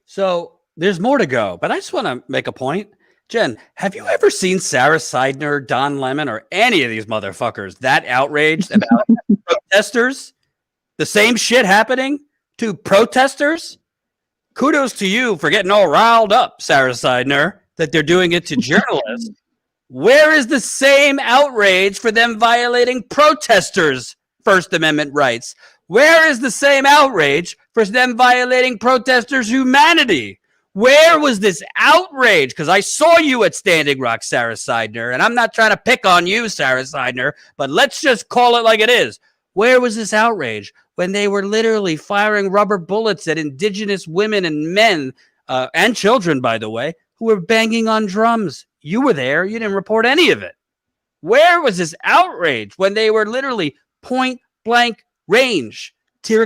So there's more to go, but I just want to make a point. Jen, have you ever seen Sarah Seidner, Don Lemon, or any of these motherfuckers that outraged about protesters? The same shit happening to protesters? Kudos to you for getting all riled up, Sarah Seidner, that they're doing it to journalists. Where is the same outrage for them violating protesters' First Amendment rights? Where is the same outrage for them violating protesters' humanity? Where was this outrage? Because I saw you at Standing Rock, Sarah Seidner, and I'm not trying to pick on you, Sarah Seidner, but let's just call it like it is. Where was this outrage when they were literally firing rubber bullets at indigenous women and men, and children, by the way, who were banging on drums? You were there. You didn't report any of it. Where was this outrage when they were literally point blank range tear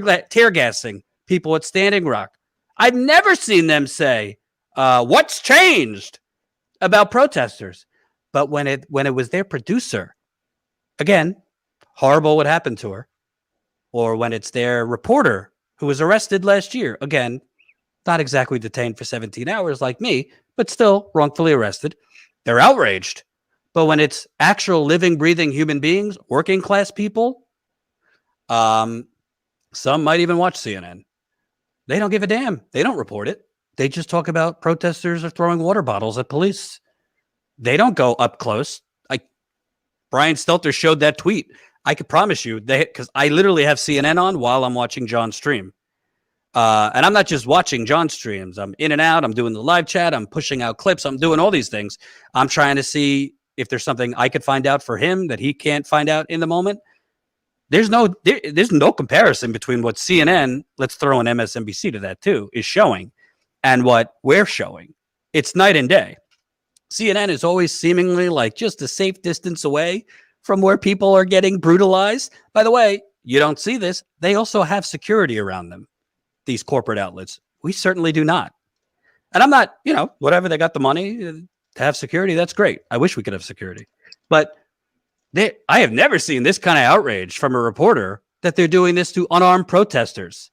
gassing people at Standing Rock? I've never seen them say, what's changed about protesters. But when it was their producer, again, horrible what happened to her. Or when it's their reporter who was arrested last year, again, not exactly detained for 17 hours like me, but still wrongfully arrested. They're outraged. But when it's actual living, breathing human beings, working class people, some might even watch CNN. They don't give a damn. They don't report it. They just talk about protesters are throwing water bottles at police. They don't go up close. Brian Stelter showed that tweet. I could promise you, because I literally have CNN on while I'm watching John's stream. And I'm not just watching John's streams. I'm in and out. I'm doing the live chat. I'm pushing out clips. I'm doing all these things. I'm trying to see if there's something I could find out for him that he can't find out in the moment. There's no comparison between what CNN, let's throw an MSNBC to that too, is showing and what we're showing. It's night and day. CNN is always seemingly like just a safe distance away from where people are getting brutalized. By the way, you don't see this. They also have security around them, these corporate outlets. We certainly do not. And I'm not, whatever, they got the money to have security. That's great. I wish we could have security. But I have never seen this kind of outrage from a reporter that they're doing this to unarmed protesters,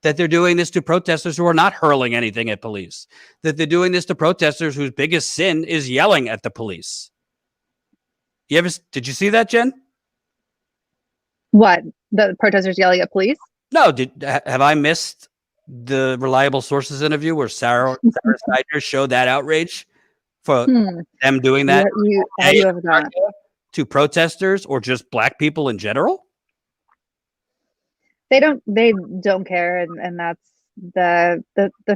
that they're doing this to protesters who are not hurling anything at police, that they're doing this to protesters whose biggest sin is yelling at the police. Did you see that, Jen? What? The protesters yelling at police? No. Have I missed the reliable sources interview where Sarah Seidner showed that outrage for them doing that You have not. to protesters or just black people in general? They don't care, and that's the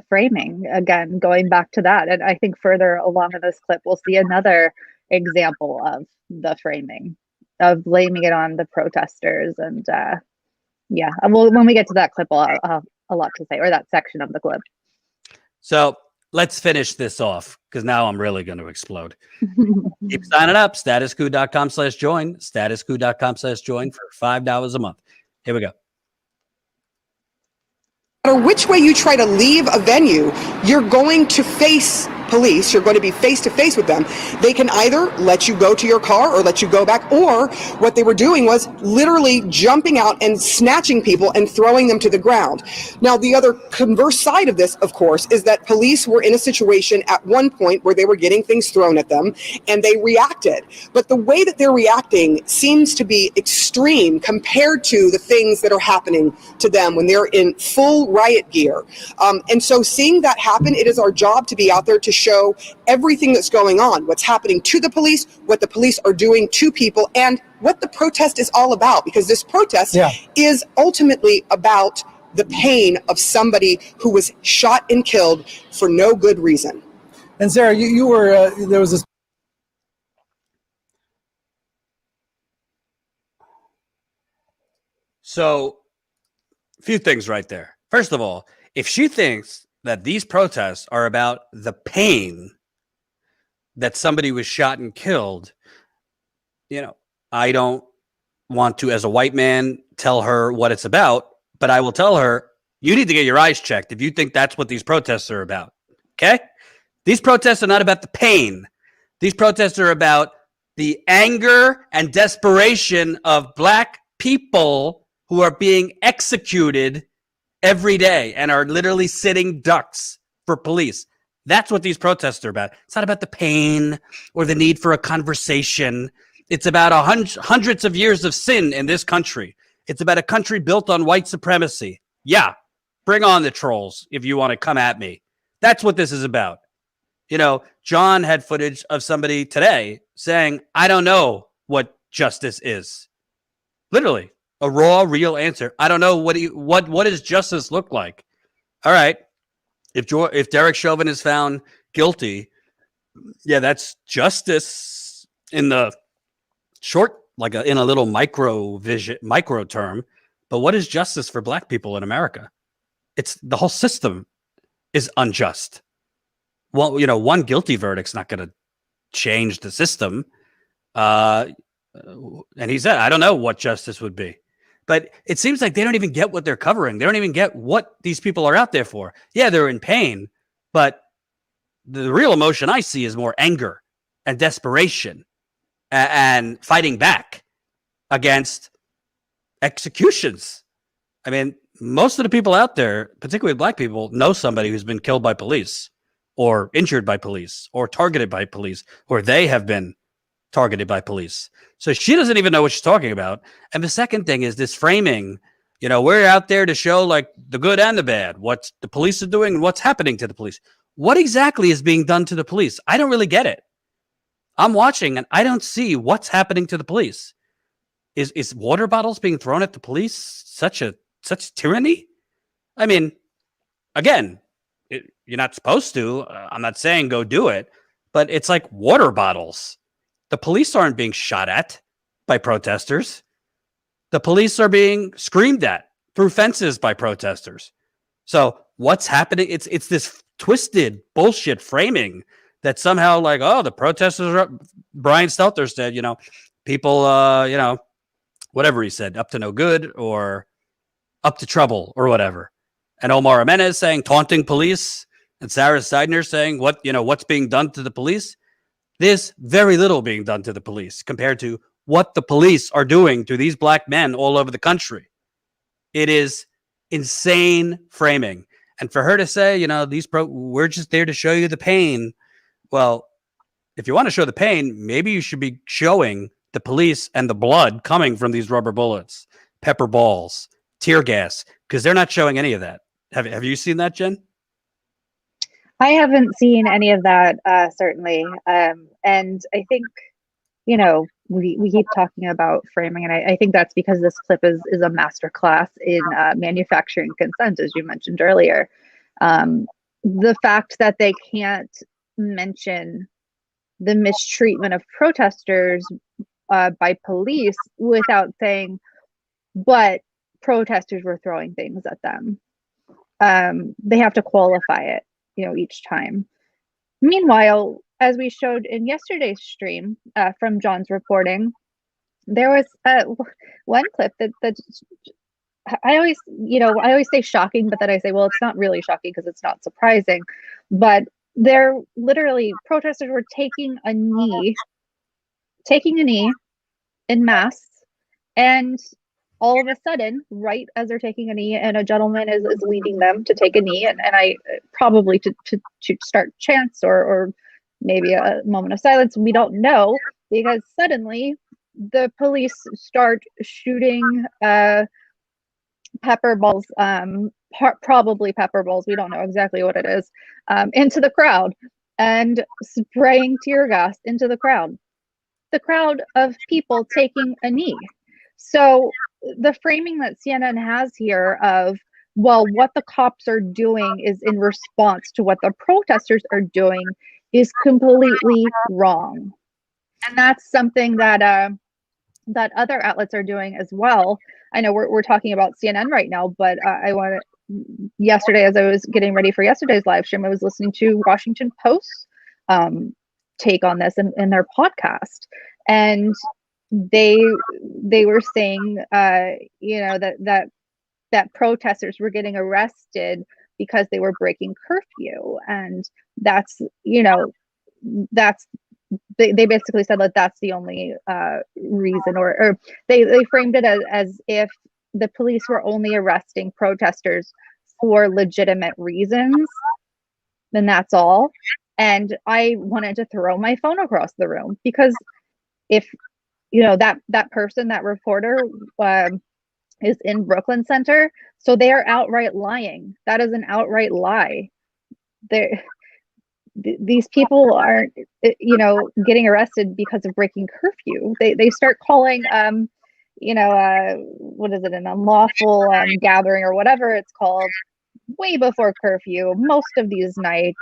framing. Again, going back to that, and I think further along in this clip, we'll see another example of the framing, of blaming it on the protesters. And and when we get to that clip, I'll have a lot to say, or that section of the clip. So let's finish this off because now I'm really going to explode. Keep signing up. Statuscoup.com/join. Statuscoup.com/join for $5 a month. Here we go. No matter which way you try to leave a venue, you're going to face police. You're going to be face to face with them. They can either let you go to your car or let you go back, or what they were doing was literally jumping out and snatching people and throwing them to the ground. Now, the other converse side of this, of course, is that police were in a situation at one point where they were getting things thrown at them and they reacted. But the way that they're reacting seems to be extreme compared to the things that are happening to them when they're in full riot gear. And so seeing that happen, it is our job to be out there to show everything that's going on, what's happening to the police, what the police are doing to people, and what the protest is all about, because this protest is ultimately about the pain of somebody who was shot and killed for no good reason. And Sarah, you were, there was this. So, a few things right there. First of all, if she thinks that these protests are about the pain that somebody was shot and killed, I don't want to, as a white man, tell her what it's about, but I will tell her, you need to get your eyes checked if you think that's what these protests are about. Okay? These protests are not about the pain. These protests are about the anger and desperation of Black people who are being executed every day and are literally sitting ducks for police. That's what these protests are about. It's not about the pain or the need for a conversation. It's about hundreds of years of sin in this country. It's about a country built on white supremacy. Yeah, bring on the trolls if you want to come at me. That's what this is about. John had footage of somebody today saying, I don't know what justice is. Literally. A raw, real answer. I don't know what does justice look like. All right, if Derek Chauvin is found guilty, yeah, that's justice in the short, in a little micro term. But what is justice for Black people in America? It's the whole system is unjust. Well, one guilty verdict's not going to change the system. And he said, I don't know what justice would be. But it seems like they don't even get what they're covering. They don't even get what these people are out there for. Yeah, they're in pain, but the real emotion I see is more anger and desperation and fighting back against executions. I mean, most of the people out there, particularly Black people, know somebody who's been killed by police or injured by police or targeted by police, or they have been targeted by police. So she doesn't even know what she's talking about. And the second thing is this framing. We're out there to show the good and the bad, what the police are doing and what's happening to the police. What exactly is being done to the police? I don't really get it. I'm watching and I don't see what's happening to the police. Is water bottles being thrown at the police such tyranny? I mean, again, you're not supposed to. I'm not saying go do it, but it's like water bottles. The police aren't being shot at by protesters. The police are being screamed at through fences by protesters. So what's happening? It's this twisted bullshit framing that somehow the protesters are, Brian Stelter said, people, whatever he said, up to no good or up to trouble or whatever. And Omar Jimenez saying taunting police, and Sarah Seidner saying what's being done to the police. There's very little being done to the police compared to what the police are doing to these Black men all over the country. It is insane framing. And for her to say, we're just there to show you the pain. Well, if you want to show the pain, maybe you should be showing the police and the blood coming from these rubber bullets, pepper balls, tear gas, because they're not showing any of that. Have you seen that, Jen? I haven't seen any of that, certainly. And I think, we keep talking about framing, and I think that's because this clip is a masterclass in manufacturing consent, as you mentioned earlier. The fact that they can't mention the mistreatment of protesters by police without saying, but protesters were throwing things at them. They have to qualify it. each time. Meanwhile, as we showed in yesterday's stream from John's reporting, there was one clip that I always say shocking, but then I say, well, it's not really shocking because it's not surprising. But they're literally, protesters were taking a knee in mass, and all of a sudden, right as they're taking a knee, and a gentleman is leading them to take a knee, and I probably to start chants or maybe a moment of silence. We don't know, because suddenly the police start shooting pepper balls, probably pepper balls, we don't know exactly what it is, into the crowd, and spraying tear gas into the crowd of people taking a knee. So the framing that CNN has here of, well, what the cops are doing is in response to what the protesters are doing, is completely wrong. And that's something that that other outlets are doing as well. I know we're talking about CNN right now, but yesterday, as I was getting ready for yesterday's live stream, I was listening to Washington Post's take on this in their podcast, and they were saying that protesters were getting arrested because they were breaking curfew, and they basically said that that's the only reason, or they framed it as if the police were only arresting protesters for legitimate reasons, then that's all. And I wanted to throw my phone across the room, because if that person, that reporter, is in Brooklyn Center, so they are outright lying. That is an outright lie. These people aren't getting arrested because of breaking curfew. They start calling what is it, an unlawful gathering or whatever it's called, way before curfew most of these nights,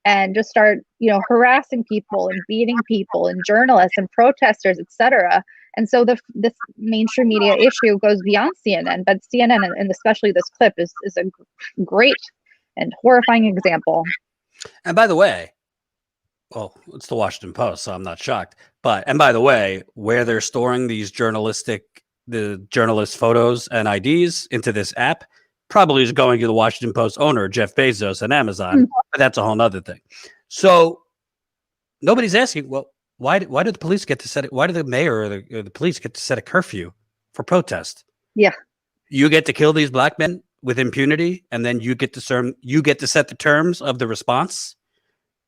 and just start harassing people and beating people and journalists and protesters, etc. And so this mainstream media issue goes beyond CNN, but CNN, and especially this clip, is a great and horrifying example. And by the way, well, it's the Washington Post, so I'm not shocked. And by the way, where they're storing these the journalist photos and IDs into this app probably is going to the Washington Post owner, Jeff Bezos, and Amazon. But that's a whole nother thing. So nobody's asking, well, why did the police get to set it? Why did the mayor or the police get to set a curfew for protest? Yeah, you get to kill these black men with impunity, and then you get to set the terms of the response.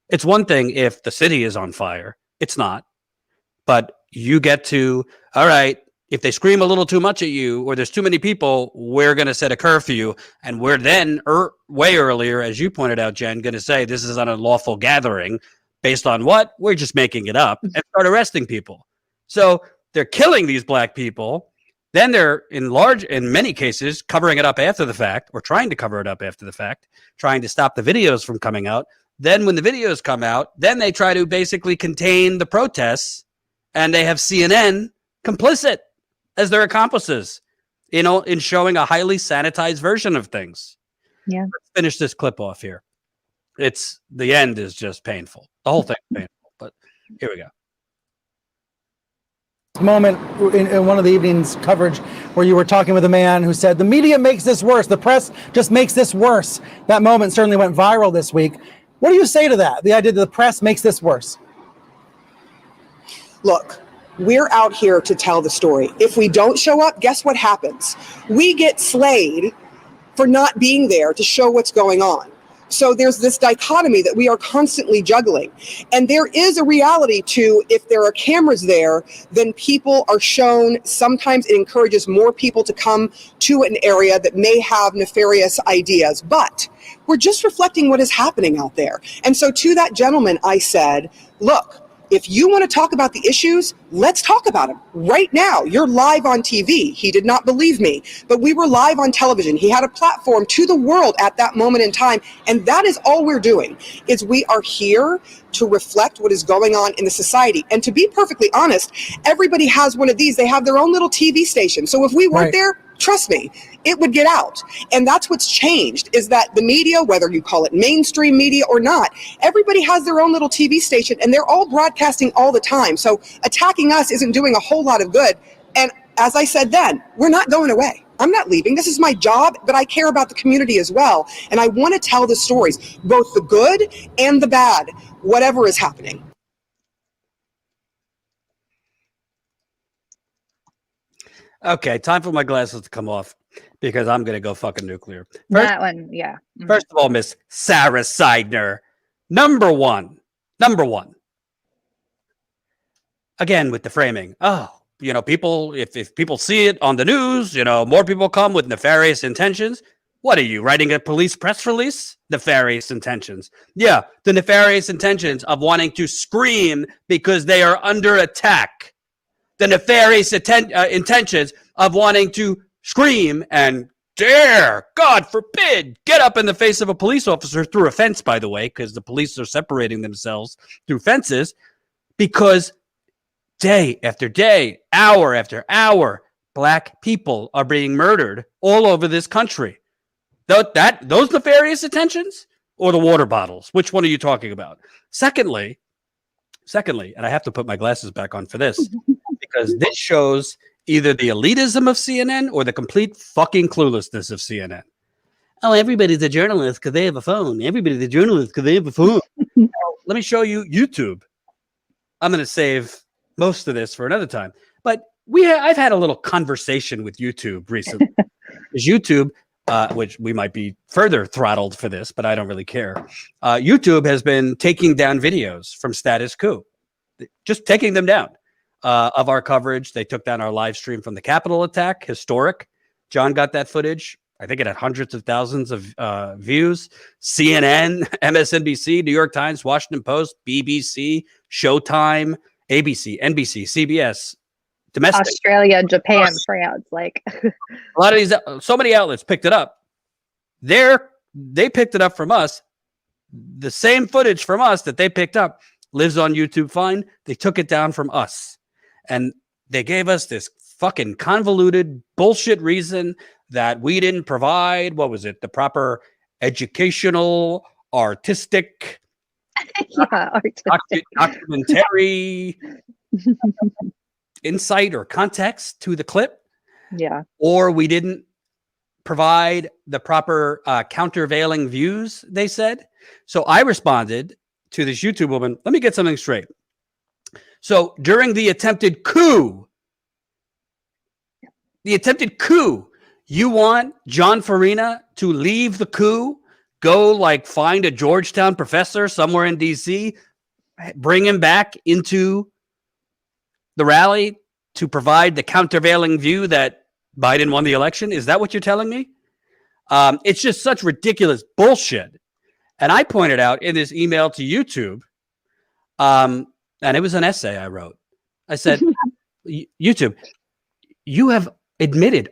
It's one thing if the city is on fire. It's not. But you get to, all right, if they scream a little too much at you or there's too many people, we're going to set a curfew. And we're then way earlier, as you pointed out, Jen, going to say this is an unlawful gathering based on what? We're just making it up, and start arresting people. So they're killing these black people. Then they're in many cases covering it up after the fact, or trying to cover it up after the fact, trying to stop the videos from coming out. Then when the videos come out, then they try to basically contain the protests, and they have CNN complicit as their accomplices, in showing a highly sanitized version of things. Yeah. Let's finish this clip off here. The end is just painful. The whole thing is painful, but here we go. Moment in one of the evening's coverage where you were talking with a man who said, the media makes this worse. The press just makes this worse. That moment certainly went viral this week. What do you say to that? The idea that the press makes this worse? Look, we're out here to tell the story. If we don't show up, guess what happens? We get slayed for not being there to show what's going on. So there's this dichotomy that we are constantly juggling. And there is a reality to, if there are cameras there, then people are shown. Sometimes it encourages more people to come to an area that may have nefarious ideas. But we're just reflecting what is happening out there. And so to that gentleman, I said, look, if you want to talk about the issues, let's talk about them right now. You're live on TV. He did not believe me, but we were live on television. He had a platform to the world at that moment in time. And that is all we're doing, is we are here to reflect what is going on in the society. And to be perfectly honest, everybody has one of these. They have their own little TV station. So if we weren't there, trust me, it would get out. And that's what's changed, is that the media, whether you call it mainstream media or not, everybody has their own little TV station and they're all broadcasting all the time. So attacking us isn't doing a whole lot of good. And as I said then, we're not going away. I'm not leaving. This is my job, but I care about the community as well. And I want to tell the stories, both the good and the bad, whatever is happening. Okay, time for my glasses to come off because I'm going to go fucking nuclear. That one, yeah. Mhm. First of all, Miss Sarah Seidner, number one. Again, with the framing. Oh, people, if people see it on the news, more people come with nefarious intentions. What are you, writing a police press release? Nefarious intentions. Yeah, the nefarious intentions of wanting to scream because they are under attack. The nefarious intentions of wanting to scream and dare, God forbid, get up in the face of a police officer through a fence, by the way, because the police are separating themselves through fences, because day after day, hour after hour, Black people are being murdered all over this country. Those nefarious intentions or the water bottles? Which one are you talking about? Secondly, and I have to put my glasses back on for this, because this shows either the elitism of CNN or the complete fucking cluelessness of CNN. Oh, everybody's a journalist because they have a phone. Everybody's a journalist because they have a phone. Let me show you YouTube. I'm going to save most of this for another time. But I've had a little conversation with YouTube recently. Because YouTube, which we might be further throttled for this, but I don't really care. YouTube has been taking down videos from Status Quo, just taking them down. Of our coverage. They took down our live stream from the Capitol attack, historic. John got that footage. I think it had hundreds of thousands of views. CNN, MSNBC, New York Times, Washington Post, BBC, Showtime, ABC, NBC, CBS, domestic. Australia, Japan, France, like a lot of these, so many outlets picked it up. They picked it up from us. The same footage from us that they picked up lives on YouTube fine. They took it down from us. And they gave us this fucking convoluted bullshit reason that we didn't provide, what was it, the proper educational, artistic, documentary insight or context to the clip. Yeah. Or we didn't provide the proper countervailing views, they said. So I responded to this YouTube woman. Let me get something straight. So during the attempted coup, you want John Farina to leave the coup, go find a Georgetown professor somewhere in DC, bring him back into the rally to provide the countervailing view that Biden won the election? Is that what you're telling me? It's just such ridiculous bullshit. And I pointed out in this email to YouTube, and it was an essay I wrote. I said, YouTube, you have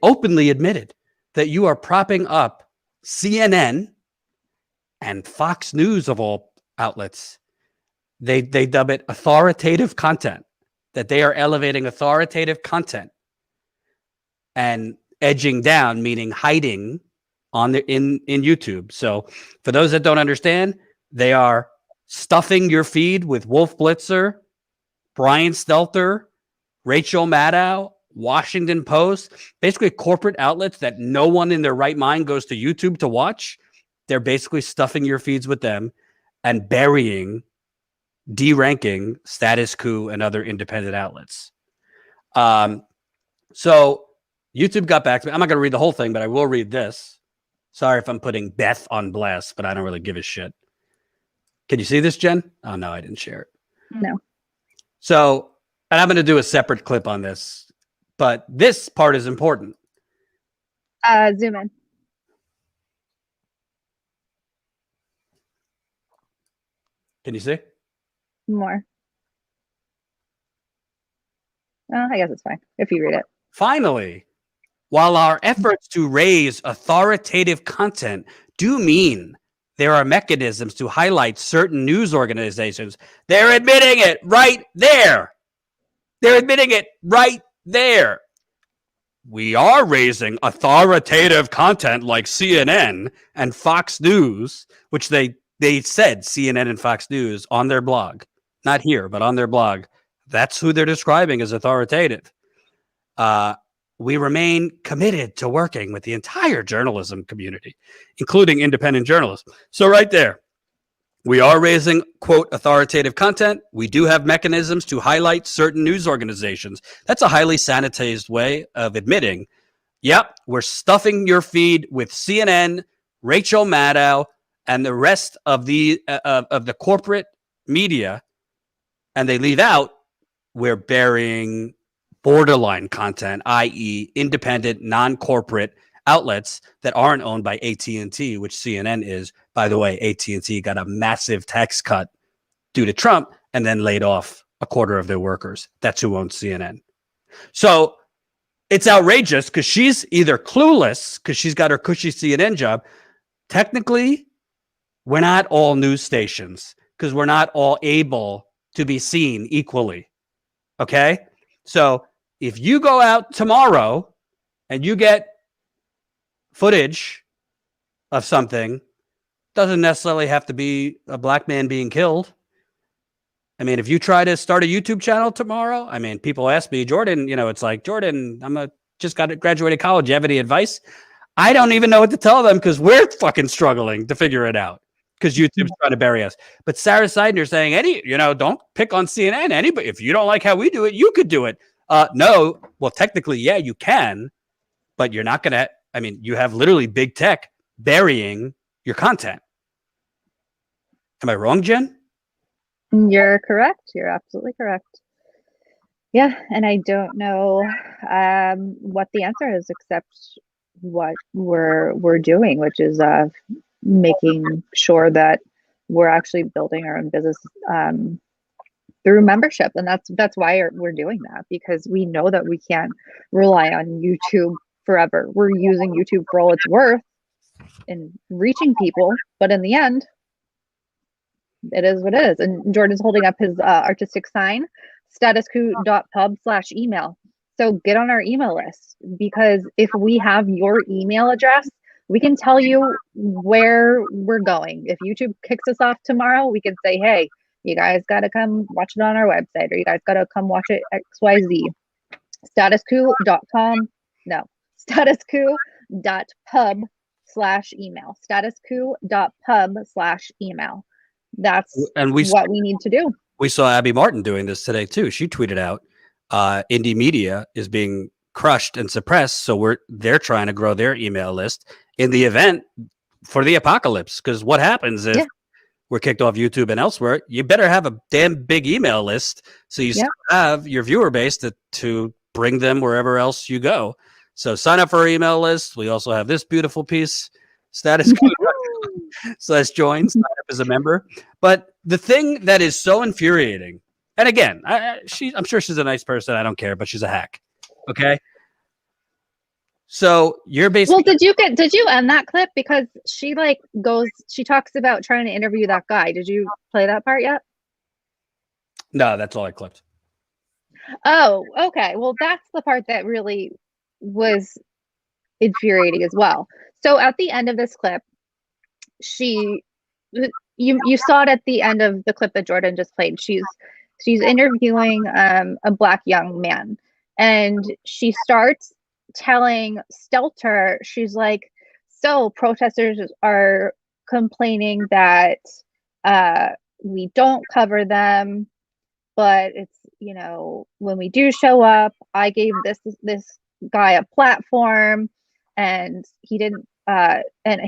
openly admitted that you are propping up CNN and Fox News of all outlets. They dub it authoritative content, that they are elevating authoritative content and edging down, meaning hiding in YouTube. So for those that don't understand, they are stuffing your feed with Wolf Blitzer, Brian Stelter, Rachel Maddow, Washington Post, basically corporate outlets that no one in their right mind goes to YouTube to watch. They're basically stuffing your feeds with them and deranking Status Quo and other independent outlets. So YouTube got back to me. I'm not going to read the whole thing, but I will read this. Sorry if I'm putting Beth on blast, but I don't really give a shit. Can you see this, Jen? Oh, no, I didn't share it. No. So, and I'm going to do a separate clip on this, but this part is important. Zoom in. Can you see? More. I guess it's fine if you read it. Finally, while our efforts to raise authoritative content do mean there are mechanisms to highlight certain news organizations, they're admitting it right there. They're admitting it right there. we are raising authoritative content like CNN and Fox News, which they said CNN and Fox News on their blog, not here, but on their blog. That's who they're describing as authoritative. We remain committed to working with the entire journalism community, including independent journalists. So right there, we are raising, quote, authoritative content. We do have mechanisms to highlight certain news organizations. That's a highly sanitized way of admitting, yep, we're stuffing your feed with CNN, Rachel Maddow, and the rest of the corporate media, and they leave out, we're burying borderline content, i.e. independent, non-corporate outlets that aren't owned by AT&T, which CNN is. By the way, AT&T got a massive tax cut due to Trump and then laid off a quarter of their workers. That's who owns CNN. So it's outrageous because she's either clueless because she's got her cushy CNN job. Technically, we're not all news stations because we're not all able to be seen equally. Okay? So if you go out tomorrow and you get footage of something, doesn't necessarily have to be a black man being killed. I mean, if you try to start a YouTube channel tomorrow, I mean, people ask me, Jordan, it's like, Jordan, just graduated college. You have any advice? I don't even know what to tell them because we're fucking struggling to figure it out because YouTube's trying to bury us. But Sarah Seidner saying, don't pick on CNN. Anybody, if you don't like how we do it, you could do it. No, well, technically, yeah, you can, but you're not going to. I mean, you have literally big tech burying your content. Am I wrong, Jen? You're correct. You're absolutely correct. Yeah, and I don't know what the answer is except what we're doing, which is making sure that we're actually building our own business through membership, and that's why we're doing that, because we know that we can't rely on YouTube forever. We're using YouTube for all it's worth in reaching people, but in the end, it is what it is. And Jordan's holding up his artistic sign, statusquo.pub/email. So get on our email list, because if we have your email address, we can tell you where we're going. If YouTube kicks us off tomorrow, we can say, hey, you guys got to come watch it on our website, or you guys got to come watch it XYZ. Statusquo.com. No, statusquo.pub/email. Statusquo.pub/email. That's what we need to do. We saw Abby Martin doing this today too. She tweeted out, indie media is being crushed and suppressed, so they're trying to grow their email list in the event for the apocalypse. Because what happens if we're kicked off YouTube and elsewhere? You better have a damn big email list so you still have your viewer base to bring them wherever else you go. So sign up for our email list. We also have this beautiful piece, statusquo.com/join, sign up as a member. But the thing that is so infuriating, and again, I'm sure she's a nice person. I don't care, but she's a hack. Okay. So you're basically. Well, did you end that clip? Because she talks about trying to interview that guy. Did you play that part yet? No, that's all I clipped. Oh, okay. Well, that's the part that really was infuriating as well. So at the end of this clip, you saw it at the end of the clip that Jordan just played. She's interviewing a black young man, and she starts telling Stelter, she's like, so protesters are complaining that we don't cover them, but it's, when we do show up, I gave this guy a platform, and he didn't and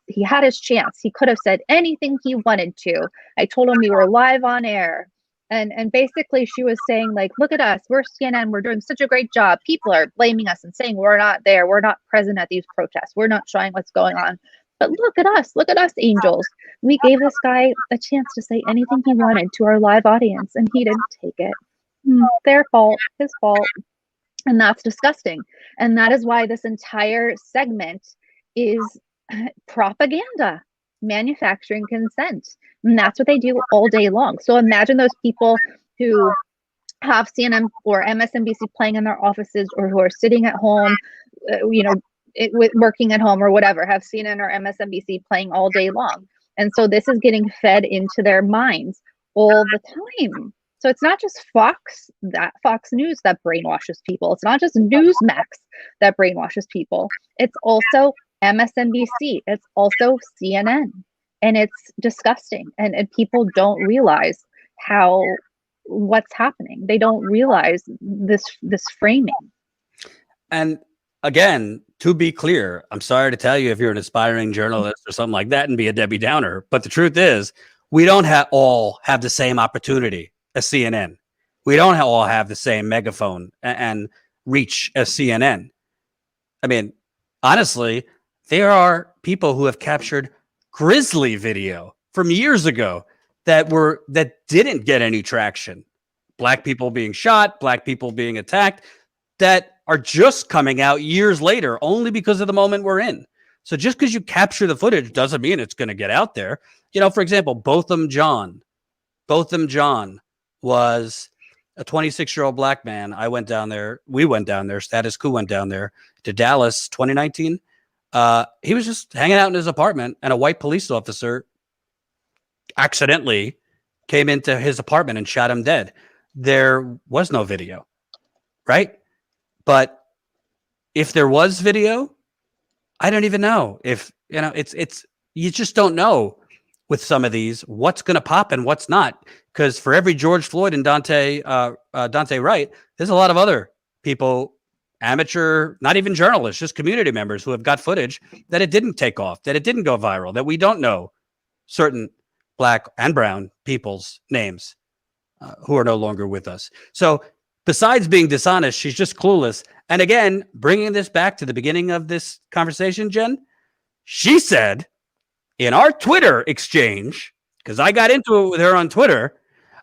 he had his chance. He could have said anything he wanted to. I told him we were live on air. And basically she was saying, like, look at us, we're CNN, we're doing such a great job. People are blaming us and saying we're not there, we're not present at these protests, we're not showing what's going on. But look at us, angels. We gave this guy a chance to say anything he wanted to our live audience, and he didn't take it. Their fault, his fault. And that's disgusting. And that is why this entire segment is propaganda, manufacturing consent. And that's what they do all day long. So imagine those people who have CNN or MSNBC playing in their offices, or who are sitting at home, working at home or whatever, have CNN or MSNBC playing all day long. And so this is getting fed into their minds all the time. So it's not just Fox News that brainwashes people. It's not just Newsmax that brainwashes people. It's also MSNBC. It's also CNN. And it's disgusting. And people don't realize what's happening. They don't realize this framing. And again, to be clear, I'm sorry to tell you if you're an aspiring journalist or something like that and be a Debbie Downer, but the truth is we don't all have the same opportunity as CNN. We don't all have the same megaphone and reach as CNN. I mean, honestly, there are people who have captured grisly video from years ago that didn't get any traction. Black people being shot, Black people being attacked, that are just coming out years later only because of the moment we're in. So just because you capture the footage doesn't mean it's going to get out there. For example, Botham John was a 26-year-old Black man. We went down there, Status Quo went down there to Dallas 2019. He was just hanging out in his apartment, and a white police officer accidentally came into his apartment and shot him dead. There was no video, right? But if there was video, I don't even know if, you just don't know with some of these what's going to pop and what's not. Because for every George Floyd and Dante Wright, there's a lot of other people, amateur, not even journalists, just community members who have got footage that it didn't take off, that it didn't go viral, that we don't know certain Black and brown people's names who are no longer with us. So besides being dishonest, she's just clueless. And again, bringing this back to the beginning of this conversation, Jen, she said in our Twitter exchange, because I got into it with her on Twitter,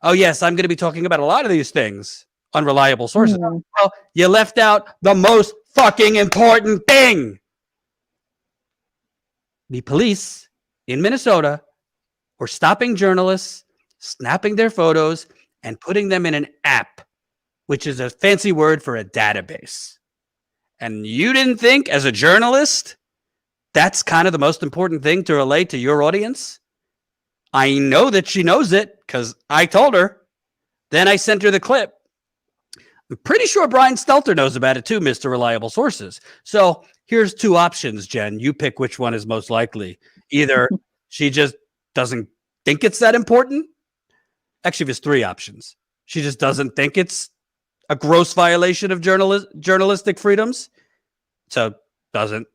oh, yes, I'm going to be talking about a lot of these things, unreliable sources. Mm. Well, you left out the most fucking important thing. The police in Minnesota were stopping journalists, snapping their photos, and putting them in an app, which is a fancy word for a database. And you didn't think, as a journalist, that's kind of the most important thing to relate to your audience? I know that she knows it because I told her. Then I sent her the clip. I'm pretty sure Brian Stelter knows about it too, Mr. Reliable Sources. So here's two options, Jen. You pick which one is most likely. Either she just doesn't think it's that important. Actually, there's three options. She just doesn't think it's a gross violation of journalistic freedoms, so doesn't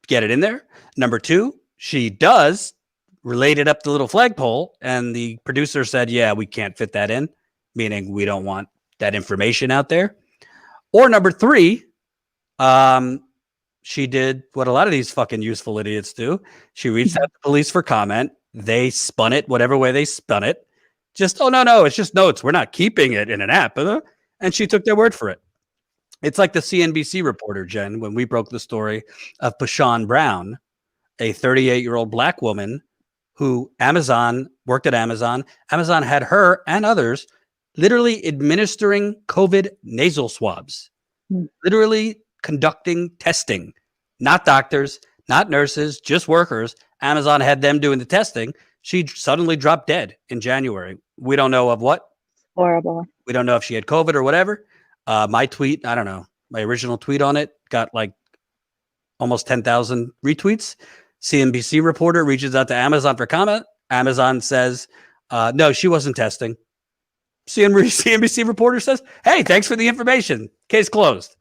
get it in there. Number two, she does relate it up the little flagpole, and the producer said, yeah, we can't fit that in, meaning we don't want that information out there. Or number three, she did what a lot of these fucking useful idiots do. She reached out to police for comment. They spun it whatever way they spun it. Just, oh, no, it's just notes. We're not keeping it in an app. And she took their word for it. It's like the CNBC reporter, Jen, when we broke the story of Pashawn Brown, a 38-year-old Black woman who worked at Amazon. Amazon had her and others literally administering COVID nasal swabs, literally conducting testing, not doctors, not nurses, just workers. Amazon had them doing the testing. She suddenly dropped dead in January. We don't know of what. Horrible. We don't know if she had COVID or whatever. My tweet, I don't know. My original tweet on it got like almost 10,000 retweets. CNBC reporter reaches out to Amazon for comment. Amazon says, no, she wasn't testing. CNBC reporter says, hey, thanks for the information. Case closed.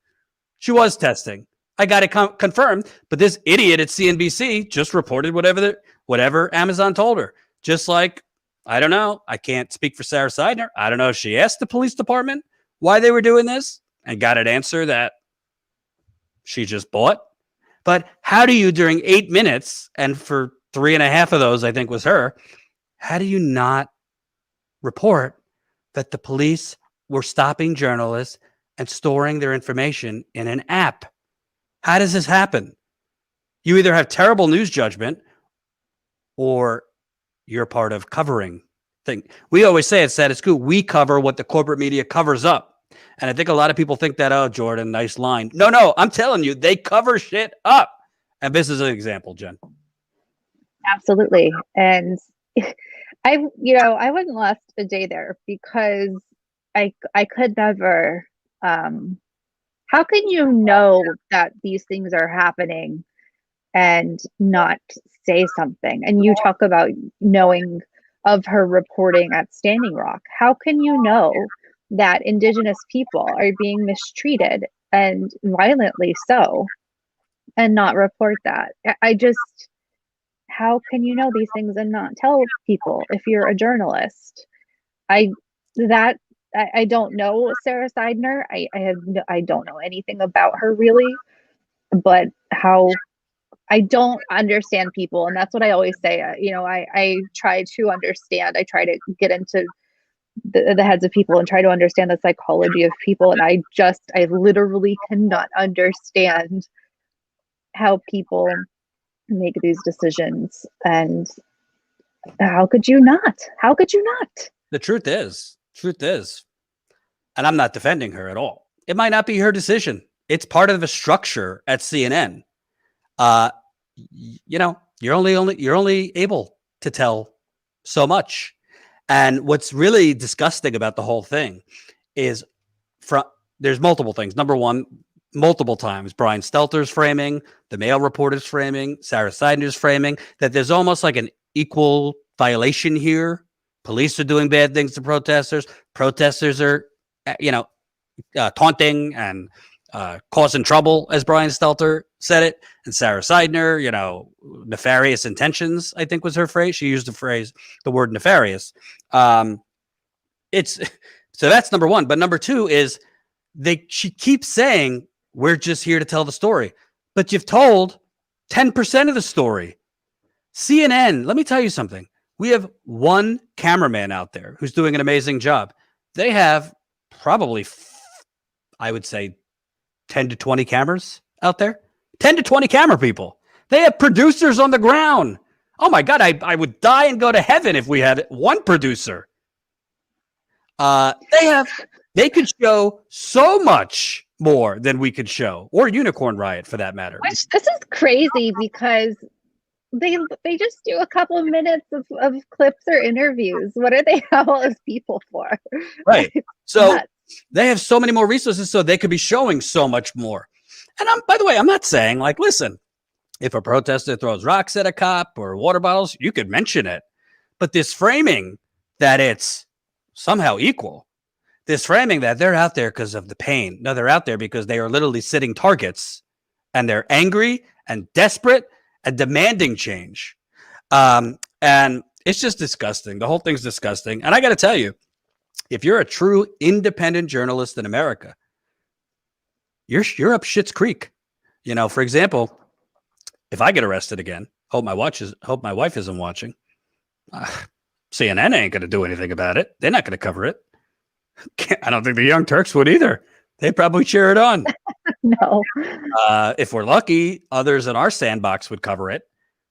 She was testing. I got it confirmed, but this idiot at CNBC just reported whatever Amazon told her. Just like, I don't know. I can't speak for Sarah Seidner. I don't know if she asked the police department why they were doing this and got an answer that she just bought. But how do you, during 8 minutes, and for 3.5 of those, I think was her, how do you not report that the police were stopping journalists and storing their information in an app? How does this happen? You either have terrible news judgment or you're part of covering thing. We always say at Status Quo, we cover what the corporate media covers up. And I think a lot of people think that, oh, Jordan, nice line. No, I'm telling you, they cover shit up. And this is an example, Jen. Absolutely. And I wouldn't last a day there because I could never. How can you know that these things are happening and not say something? And you talk about knowing of her reporting at Standing Rock. How can you know that Indigenous people are being mistreated and violently so and not report that? How can you know these things and not tell people if you're a journalist? I don't know Sarah Seidner. I don't know anything about her really, but I don't understand people, and that's what I always say. I try to understand. I try to get into the heads of people and try to understand the psychology of people, and I literally cannot understand how people make these decisions. And how could you not? How could you not? The truth is, and I'm not defending her at all. It might not be her decision. It's part of the structure at CNN. You're only able to tell so much. And what's really disgusting about the whole thing is there's multiple things. Number one, multiple times, Brian Stelter's framing, the Mail reporter's framing, Sarah Seidner's framing, that there's almost like an equal violation here. Police are doing bad things to protesters. Protesters are, taunting and causing trouble, as Brian Stelter said it. And Sarah Seidner, nefarious intentions, I think was her phrase. She used the word nefarious. So that's number one. But number two is she keeps saying, we're just here to tell the story. But you've told 10% of the story. CNN, let me tell you something. We have one cameraman out there who's doing an amazing job. They have probably, I would say, 10 to 20 cameras out there. 10 to 20 camera people. They have producers on the ground. Oh my God, I would die and go to heaven if we had one producer. They could show so much more than we could show, or Unicorn Riot for that matter. This is crazy because they just do a couple of minutes of clips or interviews. What do they have all those people for? Right. So they have so many more resources, so they could be showing so much more. And by the way, I'm not saying listen, if a protester throws rocks at a cop or water bottles, you could mention it. But this framing that it's somehow equal, this framing that they're out there because of the pain. No, they're out there because they are literally sitting targets and they're angry and desperate and demanding change. And it's just disgusting. The whole thing's disgusting. And I got to tell you, if you're a true independent journalist in America, you're up shit's creek. For example, if I get arrested again, hope my wife isn't watching. CNN ain't going to do anything about it. They're not going to cover it. I don't think the Young Turks would either. They'd probably cheer it on. No. If we're lucky, others in our sandbox would cover it.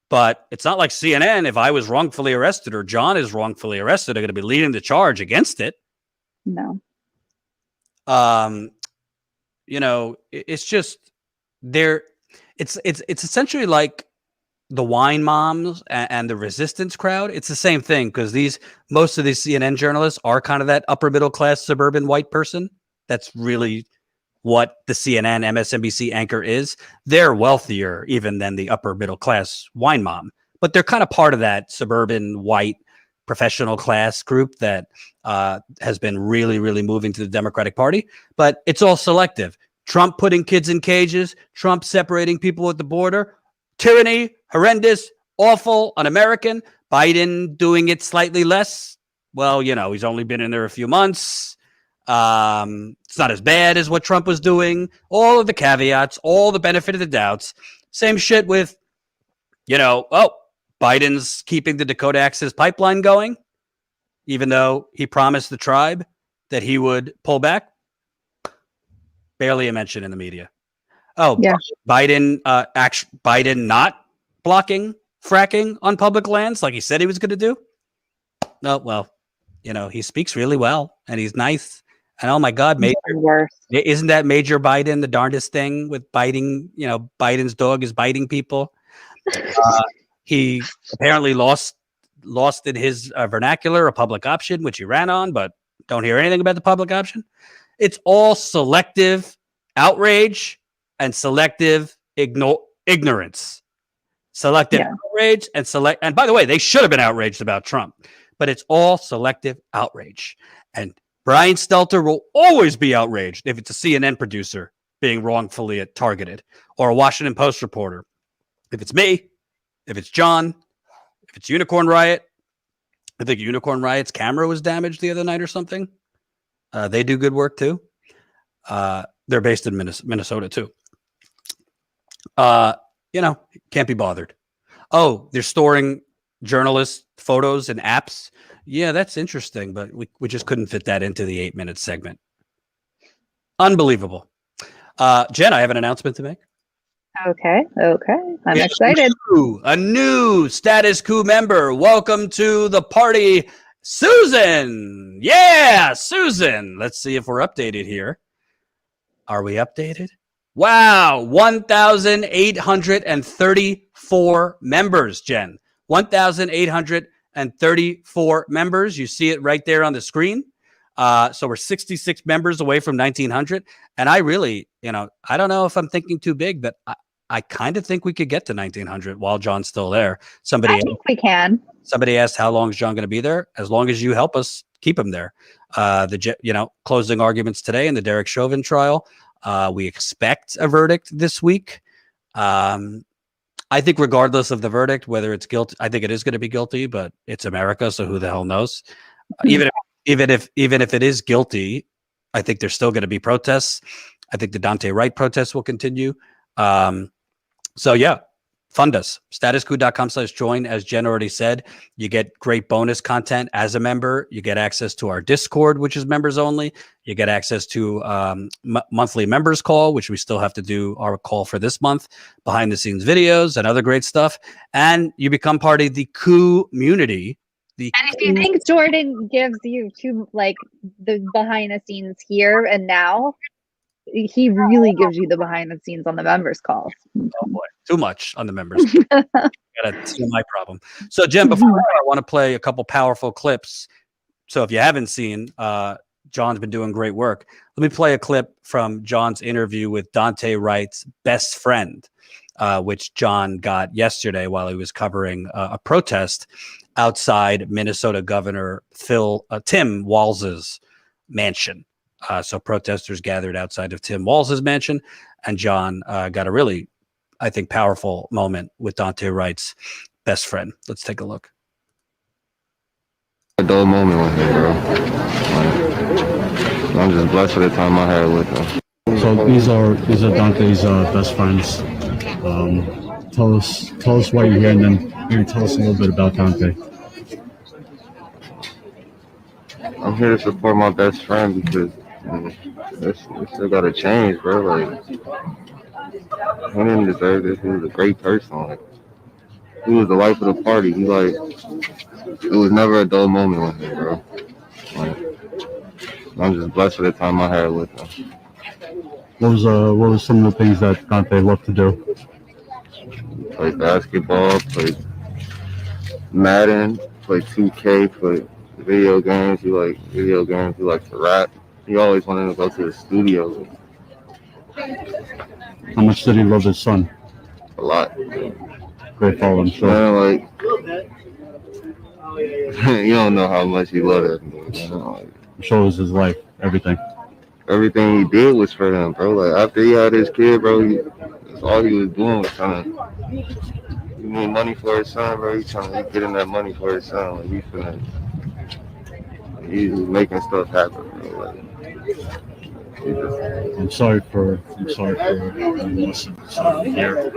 But it's not like CNN, if I was wrongfully arrested or John is wrongfully arrested, are going to be leading the charge against it. No. It's just it's essentially like the wine moms and the resistance crowd. It's the same thing because most of these CNN journalists are kind of that upper middle class suburban white person. That's really what the CNN, MSNBC anchor is. They're wealthier even than the upper middle class wine mom, but they're kind of part of that suburban white professional class group that has been really, really moving to the Democratic Party. But it's all selective. Trump putting kids in cages, Trump separating people at the border, tyranny, horrendous, awful, un-American. Biden doing it slightly less. Well, he's only been in there a few months. It's not as bad as what Trump was doing. All of the caveats, all the benefit of the doubts. Same shit with, Biden's keeping the Dakota Access Pipeline going, even though he promised the tribe that he would pull back. Barely a mention in the media. Oh, yeah. Biden not blocking fracking on public lands like he said he was going to do. No, well, he speaks really well and he's nice. And oh my God, Major, Worse. isn't that Major Biden the darndest thing with biting? Biden's dog is biting people. He apparently lost in his vernacular a public option, which he ran on, but don't hear anything about the public option. It's all selective outrage and selective ignorance. Selective outrage and by the way, they should have been outraged about Trump, but it's all selective outrage. And Brian Stelter will always be outraged if it's a CNN producer being wrongfully targeted or a Washington Post reporter. If it's me, if it's John, if it's Unicorn Riot, I think Unicorn Riot's camera was damaged the other night or something. They do good work too. They're based in Minnesota too. Can't be bothered. Oh, they're storing journalist photos and apps. Yeah, that's interesting, but we just couldn't fit that into the 8-minute segment. Unbelievable. Jen, I have an announcement to make. Okay. I'm excited. A new Status Quo member. Welcome to the party, Susan. Yeah, Susan. Let's see if we're updated here. Are we updated? Wow, 1,834 members, Jen. 1,834 members. You see it right there on the screen. So we're 66 members away from 1,900. And I really, I don't know if I'm thinking too big, but I kind of think we could get to 1,900 while John's still there. I think we can. Somebody asked, how long is John going to be there? As long as you help us keep him there. Closing arguments today in the Derek Chauvin trial. We expect a verdict this week. I think regardless of the verdict, whether it's guilty, I think it is going to be guilty, but it's America, so who the hell knows? Even if it is guilty, I think there's still going to be protests. I think the Dante Wright protests will continue. So yeah, fund us. Statusquo.com/join. As Jen already said, you get great bonus content as a member. You get access to our Discord, which is members only. You get access to monthly members call, which we still have to do our call for this month, behind the scenes videos and other great stuff. And you become part of the community. And if you think Jordan gives you the behind the scenes here and now, he really gives you the behind the scenes on the members calls. Oh boy, too much on the members. Gotta see my problem. So Jen, before I want to play a couple powerful clips. So if you haven't seen, John's been doing great work. Let me play a clip from John's interview with Dante Wright's best friend, which John got yesterday while he was covering a protest outside Minnesota Governor Tim Walz's mansion. So protesters gathered outside of Tim Walz's mansion, and John got a really, I think, powerful moment with Dante Wright's best friend. Let's take a look. A dull moment with him, bro. I'm just blessed for the time I had with him. So these are Dante's best friends. Tell us why you're here, and then maybe tell us a little bit about Dante. I'm here to support my best friend because it's still gotta change, bro. Like, he didn't deserve this. He was a great person. Like, he was the life of the party. It was never a dull moment with him, bro. Like, I'm just blessed for the time I had with him. What was some of the things that Dante loved to do? Play basketball, play Madden, play 2K, play video games. He likes to rap. He always wanted to go to the studio. How much did he love his son? A lot. Great father, I'm sure. Man, you don't know how much he loved it. I'm sure it was his life, everything. Everything he did was for him, bro. Like, after he had his kid, bro, that's all he was doing was trying to. He need money for his son, bro. He's trying to get him that money for his son. Like, he's making stuff happen, bro. Like, I'm sorry for the loss of son here.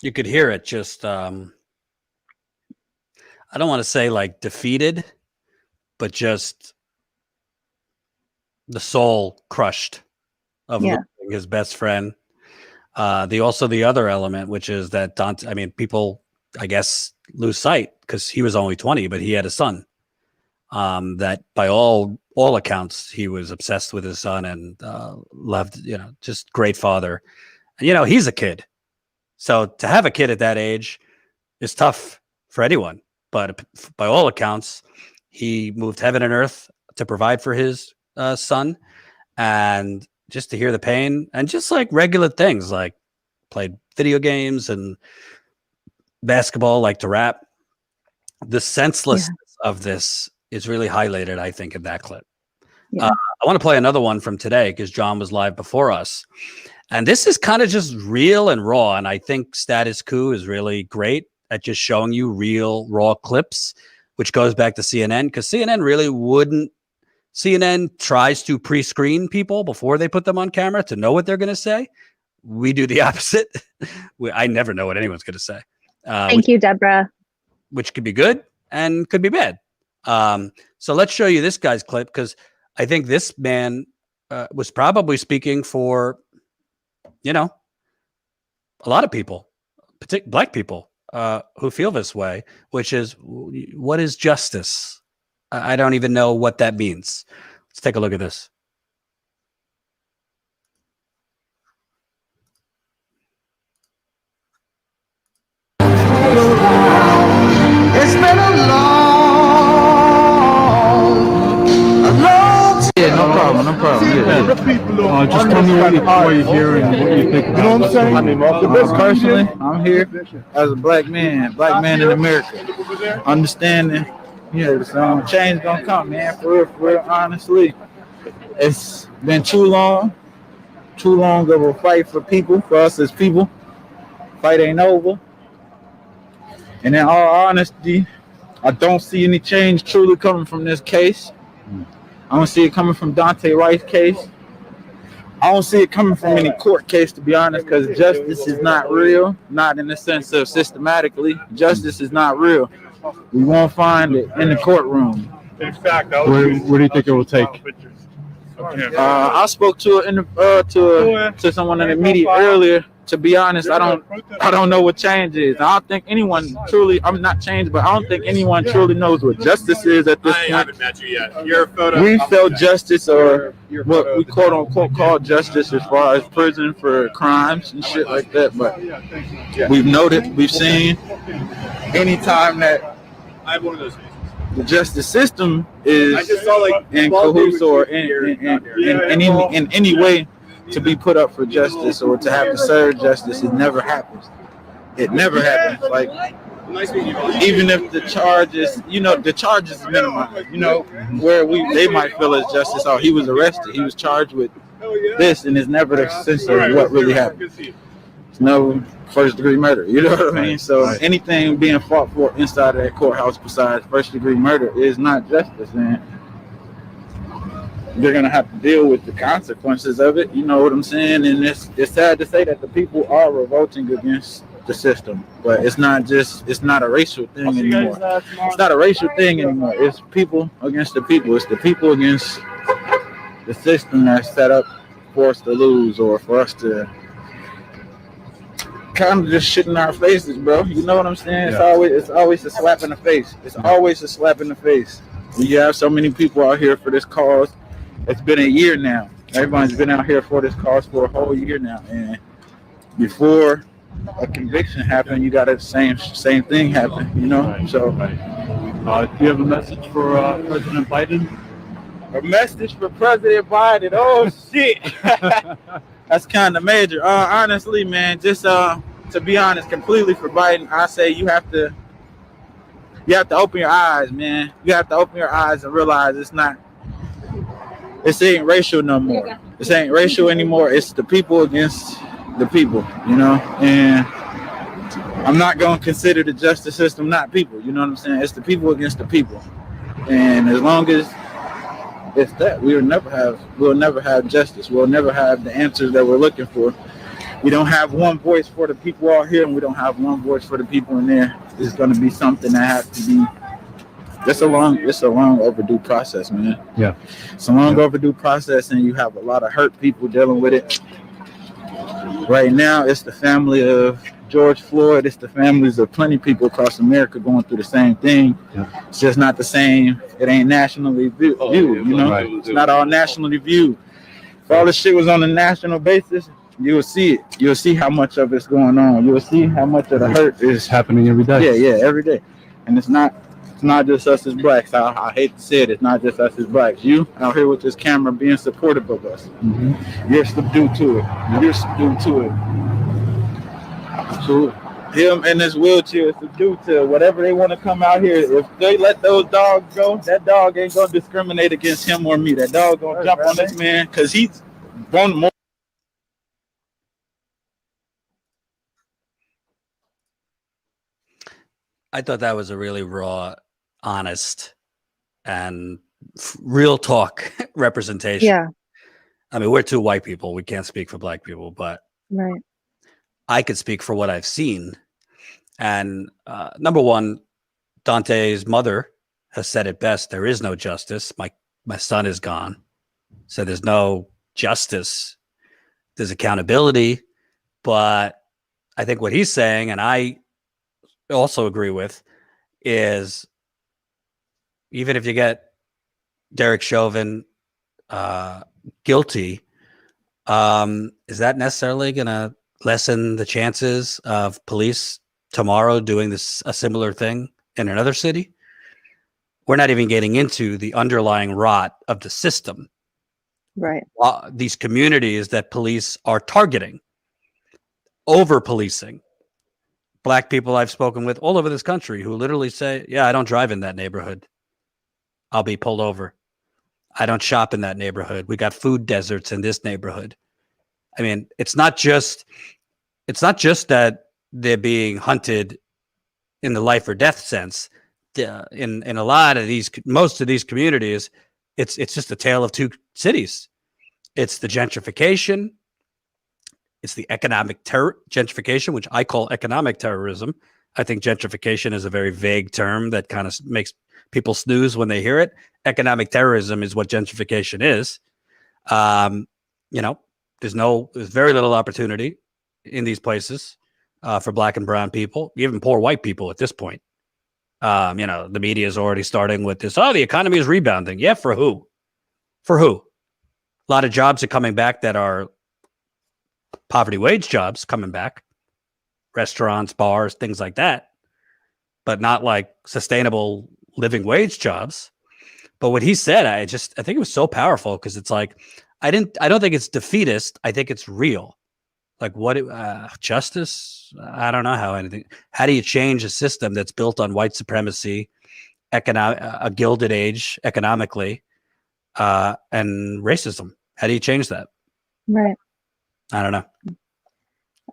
You could hear it just, I don't want to say like defeated, but just the soul crushed of losing his best friend. The other element, which is that Dante, I mean, people, I guess, lose sight because he was only 20, but he had a son. That by all accounts, he was obsessed with his son and loved, just great father. And, he's a kid. So to have a kid at that age is tough for anyone. But by all accounts, he moved heaven and earth to provide for his son. And just to hear the pain and just like regular things like played video games and basketball, like to rap, the senselessness of this is really highlighted, I think, in that clip. Yeah. I want to play another one from today because John was live before us. And this is kind of just real and raw. And I think Status Quo is really great at just showing you real, raw clips, which goes back to CNN because CNN really wouldn't. CNN tries to pre-screen people before they put them on camera to know what they're going to say. We do the opposite. I never know what anyone's going to say. Thank you, Deborah. Which could be good and could be bad. So let's show you this guy's clip because I think this man was probably speaking for, a lot of people, particularly black people who feel this way, which is, what is justice? I don't even know what that means. Let's take a look at this. It's been a long yeah, no problem. Yeah. Just tell me what you hear and what you think. You know what I'm saying? Personally, I'm here as a black man in America, understanding. So change gonna come, man. For real, honestly, it's been too long of a fight for us as people. Fight ain't over. And in all honesty, I don't see any change truly coming from this case. I don't see it coming from Dante Wright's case. I don't see it coming from any court case, to be honest, because justice is not real, not in the sense of systematically. Justice is not real. We won't find it in the courtroom. In fact, where do you think it will take? I spoke to someone in the media earlier. To be honest, I don't know what change is. I don't think anyone truly. I'm not changed, but I don't think anyone truly knows what justice is at this point. I haven't met you yet. Your photo. We felt justice, or what we quote unquote call justice, as far as prison for crimes and shit like that. But we've noted, we've seen, anytime that I have one of those cases. The justice system is in cahoots or in any way to be put up for justice or to have to serve justice, it never happens. It never happens. Like, even if the charges, the charges minimized, where they might feel as justice. Oh, he was arrested. He was charged with this, and it's never the sense of what really happened. It's no first-degree murder. You know what I mean? So anything being fought for inside of that courthouse besides first-degree murder is not justice, man. They're gonna have to deal with the consequences of it. You know what I'm saying? And it's sad to say that the people are revolting against the system, but it's not a racial thing anymore. It's not a racial thing anymore. It's people against the people. It's the people against the system that's set up for us to lose or for us to kind of just shit in our faces, bro. You know what I'm saying? Yeah. It's always a slap in the face. It's always a slap in the face. You have so many people out here for this cause. It's been a year now. Everybody's been out here for this cause for a whole year now. And before a conviction happened, you got the same thing happen, So, do you have a message for President Biden? A message for President Biden? Oh shit, that's kind of major. Honestly, man, just to be honest, completely for Biden, I say you have to open your eyes, man. You have to open your eyes and realize this ain't racial no more. This ain't racial anymore. It's the people against the people, and I'm not going to consider the justice system not people, you know what I'm saying? It's the people against the people. And as long as it's that, we'll never have justice. We'll never have the answers that we're looking for. We don't have one voice for the people out here, and we don't have one voice for the people in there. It's going to be something that has to be. It's a long overdue process, man. Yeah. It's a long overdue process, and you have a lot of hurt people dealing with it. Right now, it's the family of George Floyd. It's the families of plenty of people across America going through the same thing. Yeah. It's just not the same. It ain't nationally viewed, you know? Right. It's not all nationally viewed. If all this shit was on a national basis, you will see it. You'll see how much of it's going on. You'll see how much of the hurt is happening every day. Yeah, every day. And it's not just us as blacks. I hate to say it. It's not just us as blacks. You out here with this camera being supportive of us. Mm-hmm. You're subdued to it. You're subdued to it. Absolutely. Him in this wheelchair is subdued to it. Whatever they want to come out here. If they let those dogs go, that dog ain't gonna discriminate against him or me. That dog gonna jump on this man because he's one more. I thought that was a really raw, honest, and real talk representation. Yeah. I mean, we're two white people. We can't speak for black people, but Right. I could speak for what I've seen. And number one, Dante's mother has said it best. There is no justice. My son is gone. So there's no justice. There's accountability. But I think what he's saying, and I also agree with, is even if you get Derek Chauvin guilty, is that necessarily going to lessen the chances of police tomorrow doing a similar thing in another city? We're not even getting into the underlying rot of the system. Right. These communities that police are targeting, over policing. Black people I've spoken with all over this country who literally say, yeah, I don't drive in that neighborhood. I'll be pulled over. I don't shop in that neighborhood. We got food deserts in this neighborhood. I mean, it's not just that they're being hunted in the life or death sense. In a lot of most of these communities, it's just a tale of two cities. It's the gentrification. It's the economic gentrification, which I call economic terrorism. I think gentrification is a very vague term that kind of makes people snooze when they hear it. Economic terrorism is what gentrification is. There's very little opportunity in these places for black and brown people, even poor white people at this point. The media is already starting with this. Oh, the economy is rebounding. Yeah, for who? For who? A lot of jobs are coming back that are poverty wage jobs coming back, restaurants, bars, things like that, but not like sustainable living wage jobs. But what he said, I think it was so powerful because it's like, I don't think it's defeatist. I think it's real. Like justice? I don't know how do you change a system that's built on white supremacy, a gilded age economically, and racism? How do you change that? Right. I don't know.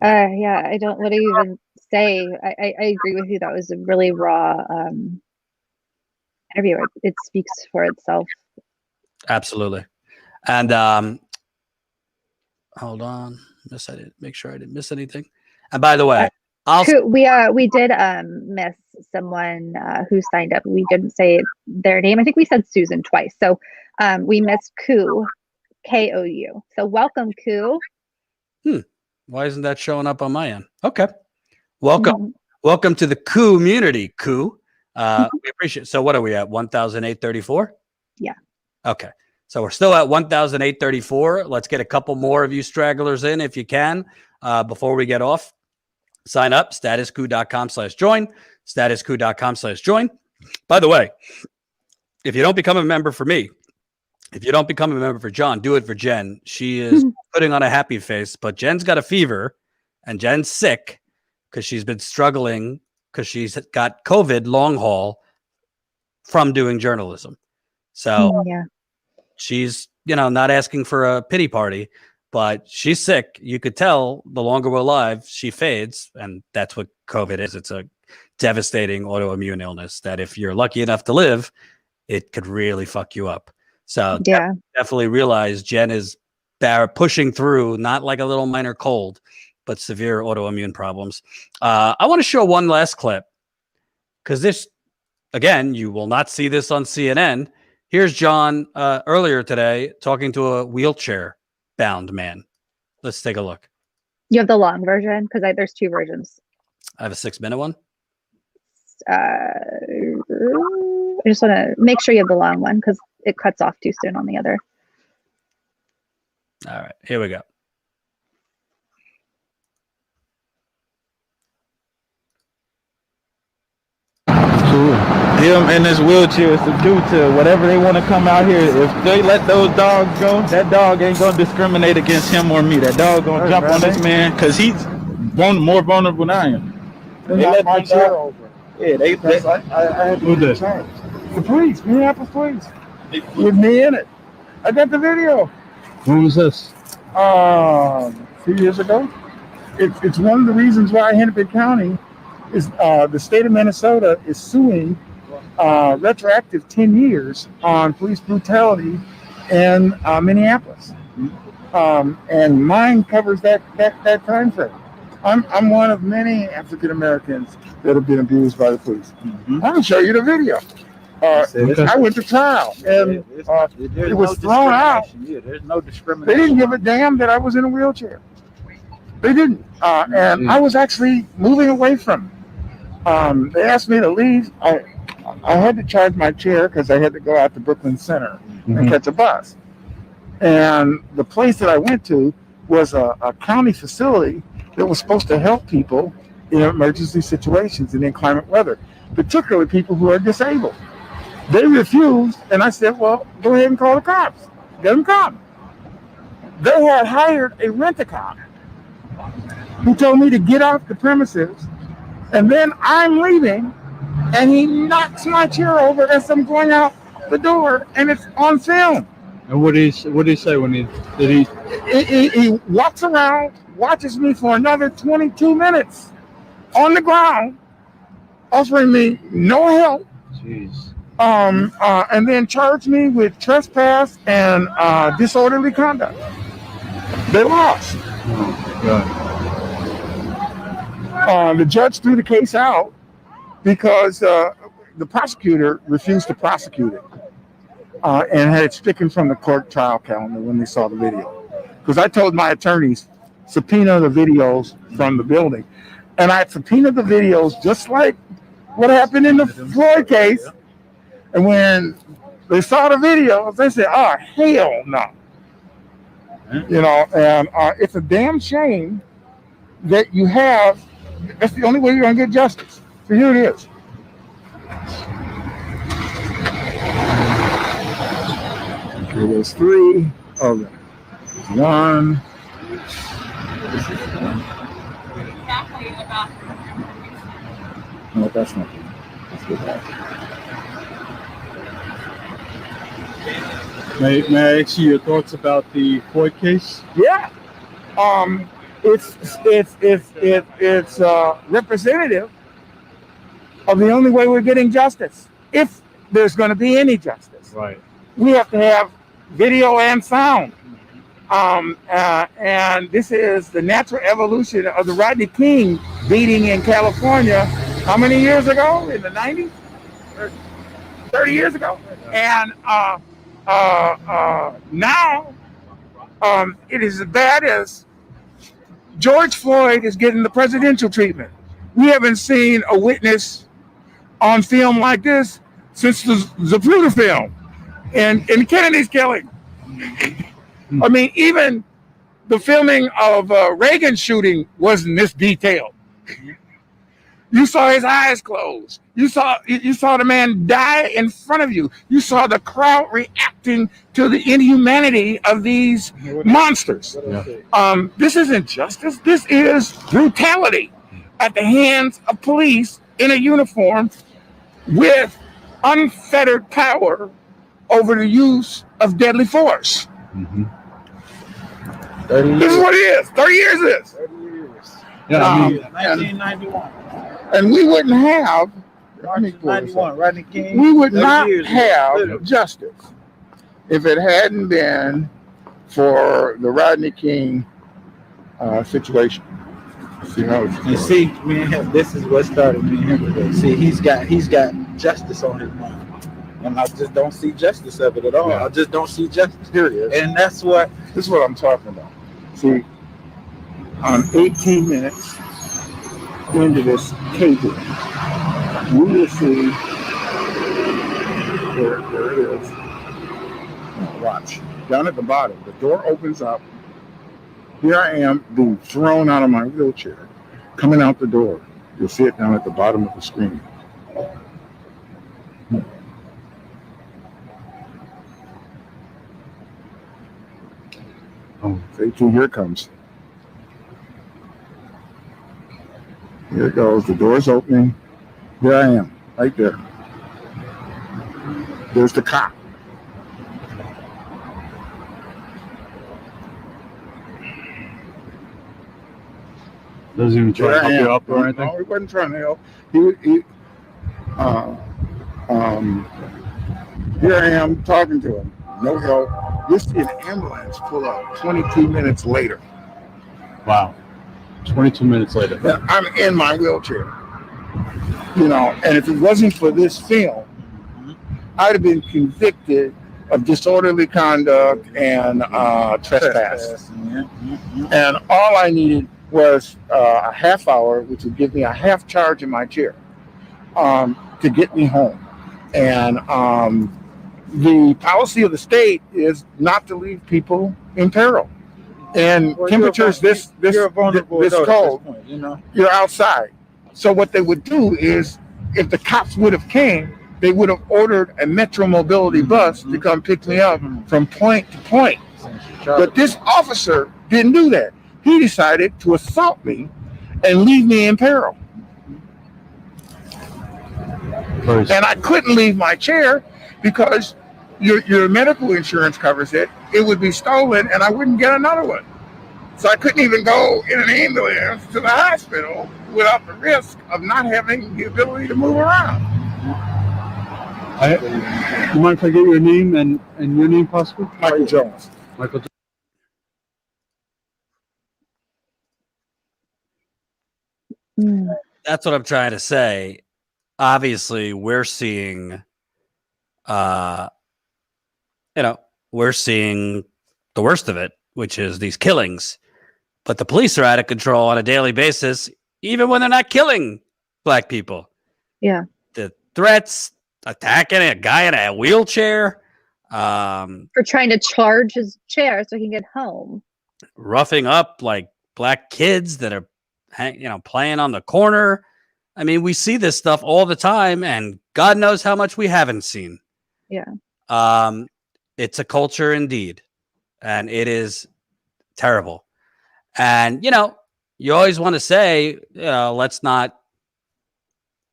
Yeah, I don't what do you even say. I agree with you. That was a really raw interview. It speaks for itself. Absolutely. And hold on. I didn't make sure I didn't miss anything. And by the way, we did miss someone who signed up. We didn't say their name. I think we said Susan twice. So we missed Koo, K-O-U. So welcome, Koo. Why isn't that showing up on my end? Okay. Welcome. Welcome to the community, Koo. We appreciate it. So what are we at? 1,834? Yeah. Okay. So we're still at 1,834. Let's get a couple more of you stragglers in if you can before we get off. Sign up, statuscoup.com/join, statuscoup.com/join. By the way, if you don't become a member for me, if you don't become a member for John, do it for Jen. She is putting on a happy face, but Jen's got a fever and Jen's sick because she's been struggling because she's got COVID long haul from doing journalism. So she's, not asking for a pity party, but she's sick. You could tell the longer we're alive, she fades. And that's what COVID is. It's a devastating autoimmune illness that if you're lucky enough to live, it could really fuck you up. So definitely realize Jen is pushing through, not like a little minor cold, but severe autoimmune problems. I want to show one last clip because this, again, you will not see this on CNN. Here's John earlier today talking to a wheelchair-bound man. Let's take a look. You have the long version because there's 2 versions. I have a 6-minute one. I just want to make sure you have the long one because it cuts off too soon on the other. All right, here we go. Him in his wheelchair is due to whatever they want to come out here. If they let those dogs go, that dog ain't gonna discriminate against him or me. That dog gonna jump on this man because he's more vulnerable than I am. They let my chair over. Yeah, they I had to do charge. The police, Minneapolis police, with me in it. I got the video. When was this? 3 years ago. It's one of the reasons why Hennepin County is the state of Minnesota is suing retroactive 10 years on police brutality in Minneapolis. And mine covers that time frame. I'm one of many African Americans that have been abused by the police. I can show you the video. I went to trial and it was thrown out. There's no discrimination. They didn't give a damn that I was in a wheelchair. They didn't. And I was actually moving away from it. They asked me to leave. I had to charge my chair because I had to go out to Brooklyn Center and catch a bus. And the place that I went to was a county facility that was supposed to help people in emergency situations and in climate weather, particularly people who are disabled. They refused, and I said, well, go ahead and call the cops. Let them come. They had hired a rent-a-cop who told me to get off the premises, and then I'm leaving, and he knocks my chair over as I'm going out the door, and it's on film. And what did he say when He walks around, watches me for another 22 minutes on the ground, offering me no help. Jeez. And then charged me with trespass and disorderly conduct. They lost. The judge threw the case out because the prosecutor refused to prosecute it and had it stricken from the court trial calendar when they saw the video. Because I told my attorneys, subpoena the videos from the building. And I subpoenaed the videos just like what happened in the Floyd case. And when they saw the videos, they said, oh, hell no. You know, and it's a damn shame that you have, that's the only way you're going to get justice. So here it is. Okay, there's 3 of them. There's 1. This is 1. No, that's not good. Let's get that. May I ask you your thoughts about the Floyd case? Yeah, it's representative of the only way we're getting justice. If there's going to be any justice, Right. we have to have video and sound. And this is the natural evolution of the Rodney King beating in California. How many years ago? In the 90s? 30 years ago. And now it is as bad as George Floyd is getting the presidential treatment. We haven't seen a witness on film like this since the Zapruder film and Kennedy's killing. I mean, even the filming of Reagan's shooting wasn't this detailed. You saw his eyes closed. You saw the man die in front of you. You saw the crowd reacting to the inhumanity of these monsters. This isn't justice. This is brutality at the hands of police in a uniform with unfettered power over the use of deadly force. This is what it is. 30 years is. 30 years. Yeah, I mean, 1991. And we wouldn't have, Rodney King. we would not have justice if it hadn't been for the Rodney King situation. You see, me and him, this is what started me and him today. See, he's got justice on his mind. And I just don't see justice of it at all. I just don't see justice. Here it is. And that's what This is what I'm talking about. See, I'm 18 minutes into this cable. You will see where it is. Watch. Down at the bottom, the door opens up. Here I am being thrown out of my wheelchair, coming out the door. You'll see it down at the bottom of the screen. Oh, stay tuned. Here it comes. Here it goes. The door's opening. Here I am, right there. There's the cop. Doesn't even try to help you up or anything? No, he wasn't trying to help. Here I am talking to him. No help. You see an ambulance pull up 22 minutes later. Wow. 22 minutes later. I'm in my wheelchair. And if it wasn't for this film, I'd have been convicted of disorderly conduct and trespass. And all I needed was a half hour, which would give me a half charge in my chair to get me home. And the policy of the state is not to leave people in peril. And temperatures this cold, you're outside. So what they would do is, if the cops would have came, they would have ordered a Metro Mobility bus to come pick me up from point to point. But this officer didn't do that. He decided to assault me and leave me in peril. And I couldn't leave my chair because your medical insurance covers it. It would be stolen and I wouldn't get another one. So I couldn't even go in an ambulance to the hospital without the risk of not having the ability to move around. You mind if I get your name and your name possibly? Michael Jones. Michael Jones. That's what I'm trying to say. Obviously, we're seeing, we're seeing the worst of it, which is these killings. But the police are out of control on a daily basis, even when they're not killing black people. Yeah. The threats, attacking a guy in a wheelchair, For trying to charge his chair so he can get home. roughing up like black kids that are playing on the corner. I mean, we see this stuff all the time, and God knows how much we haven't seen. Yeah. It's a culture indeed, and it is terrible. And you always want to say, let's not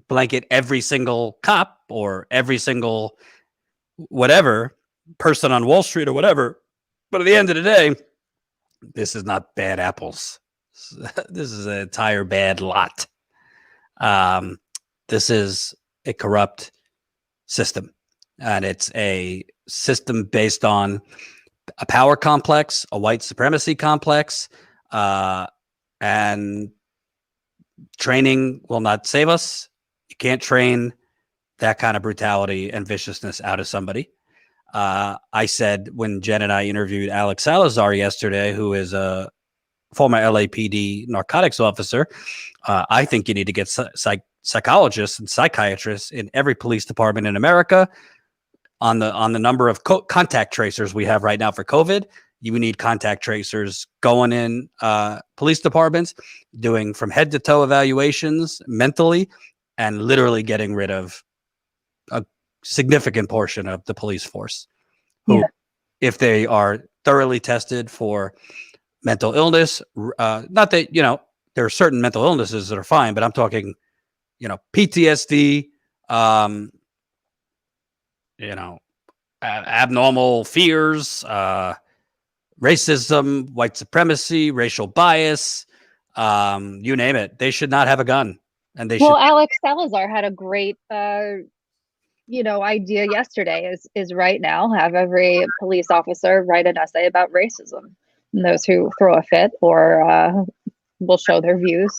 blanket every single cop or every single whatever person on Wall Street or whatever. But at the end of the day, this is not bad apples. This is an entire bad lot. This is a corrupt system, and it's a system based on a power complex, a white supremacy complex, and training will not save us. You can't train that kind of brutality and viciousness out of somebody. I said when Jen and I interviewed Alex Salazar yesterday, who is a former LAPD narcotics officer, I think you need to get psychologists and psychiatrists in every police department in America. On the number of contact tracers we have right now for COVID, you need contact tracers going in police departments, doing from head to toe evaluations mentally, and literally getting rid of a significant portion of the police force who, if they are thoroughly tested for mental illness, not that, there are certain mental illnesses that are fine, but I'm talking, PTSD, abnormal fears, racism, white supremacy, racial bias, you name it. They should not have a gun. And they should. Alex Salazar had a great, idea yesterday is right now have every police officer write an essay about racism. And those who throw a fit or will show their views,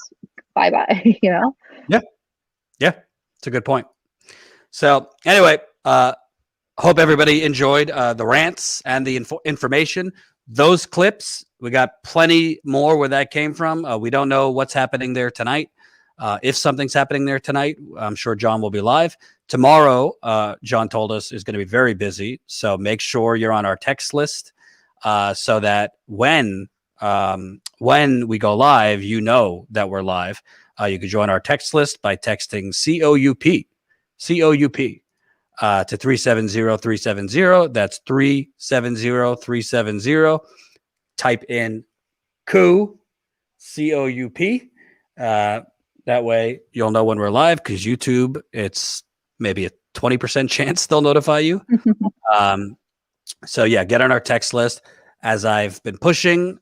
bye-bye, Yeah. Yeah. It's a good point. So anyway, Hope everybody enjoyed the rants and the information. Those clips, we got plenty more where that came from. We don't know what's happening there tonight. If something's happening there tonight, I'm sure John will be live. Tomorrow, John told us, is going to be very busy. So make sure you're on our text list so that when we go live, you know that we're live. You can join our text list by texting COUP to 370-370. That's 370-370. Type in COUP, COUP. That way you'll know when we're live, because YouTube, it's maybe a 20% chance they'll notify you. So yeah, get on our text list. As I've been pushing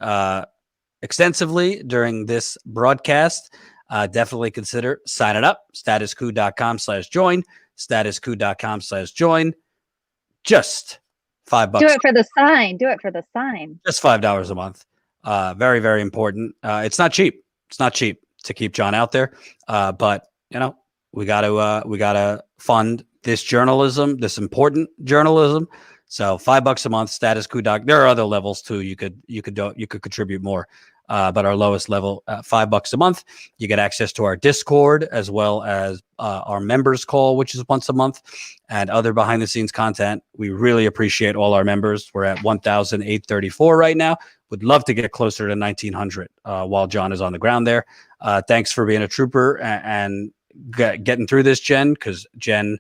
extensively during this broadcast, definitely consider signing up. statuscoup.com/join. statuscoup.com/join. Just $5. Do it for the sign. Do it for the sign. Just $5 a month. Very, very important. It's not cheap. It's not cheap to keep John out there. But you know, we gotta fund this journalism, this important journalism. So $5 a month, status coup. There are other levels too. You could contribute more. But our lowest level, $5 a month. You get access to our Discord, as well as our members call, which is once a month, and other behind the scenes content. We really appreciate all our members. We're at 1,834 right now. Would love to get closer to 1,900 while John is on the ground there. Thanks for being a trooper and getting through this, Jen, because Jen,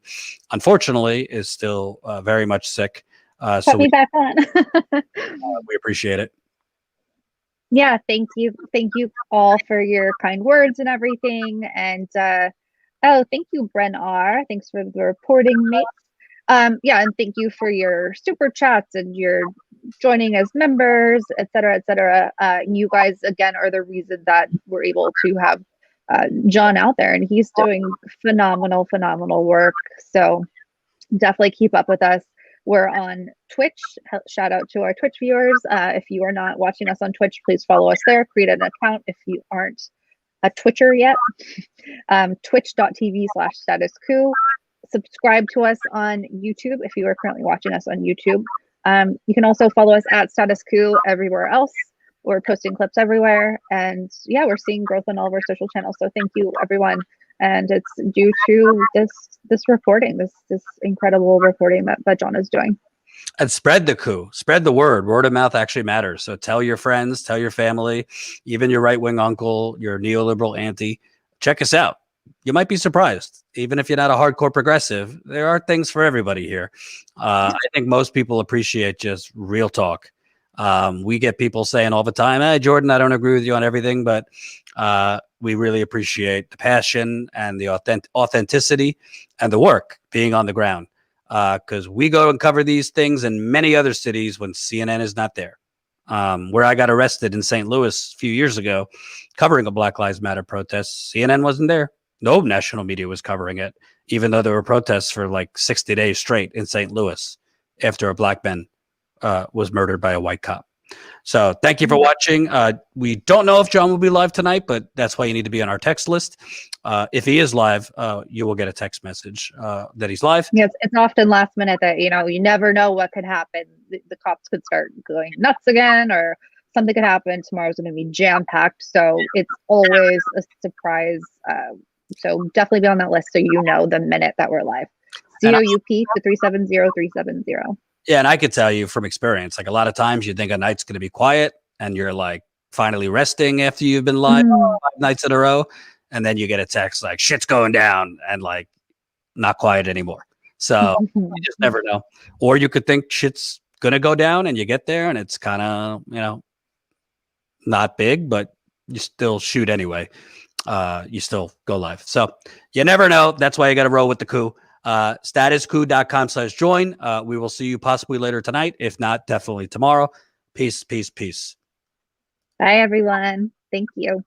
unfortunately, is still very much sick. Put me back on. We appreciate it. Yeah, thank you all for your kind words and everything. And thank you, Bren R. Thanks for the reporting, mate. Yeah, and thank you for your super chats and your joining as members, etc., etc. You guys again are the reason that we're able to have John out there, and he's doing phenomenal work. So definitely keep up with us. We're on Twitch. Shout out to our Twitch viewers. If you are not watching us on Twitch, please follow us there. Create an account if you aren't a Twitcher yet. Twitch.tv/statuscoup. Subscribe to us on YouTube if you are currently watching us on YouTube. You can also follow us at Status Coup everywhere else. We're posting clips everywhere. And yeah, we're seeing growth on all of our social channels. So thank you, everyone. And it's due to this reporting, this incredible reporting that John is doing. And spread the coup, spread the word. Word of mouth actually matters. So tell your friends, tell your family, even your right-wing uncle, your neoliberal auntie, check us out. You might be surprised. Even if you're not a hardcore progressive, there are things for everybody here. I think most people appreciate just real talk. We get people saying all the time, "Hey, Jordan, I don't agree with you on everything," but we really appreciate the passion and the authenticity and the work being on the ground. Because we go and cover these things in many other cities when CNN is not there. Where I got arrested in St. Louis a few years ago covering a Black Lives Matter protest, CNN wasn't there. No national media was covering it, even though there were protests for like 60 days straight in St. Louis after a black man was murdered by a white cop. So thank you for watching. We don't know if John will be live tonight, but that's why you need to be on our text list. If he is live, you will get a text message that he's live. Yes, it's often last minute that, you never know what could happen. The cops could start going nuts again, or something could happen. Tomorrow's going to be jam-packed. So it's always a surprise. So definitely be on that list so you know the minute that we're live. COUP to 370-370. Yeah, and I could tell you from experience, like a lot of times you think a night's going to be quiet and you're like finally resting after you've been live 5 nights in a row. And then you get a text like shit's going down and like not quiet anymore. So you just never know. Or you could think shit's going to go down and you get there and it's kind of, not big, but you still shoot anyway. You still go live. So you never know. That's why you got to roll with the coup. statuscoup.com/join. We will see you possibly later tonight. If not, definitely tomorrow. Peace, peace, peace. Bye, everyone. Thank you.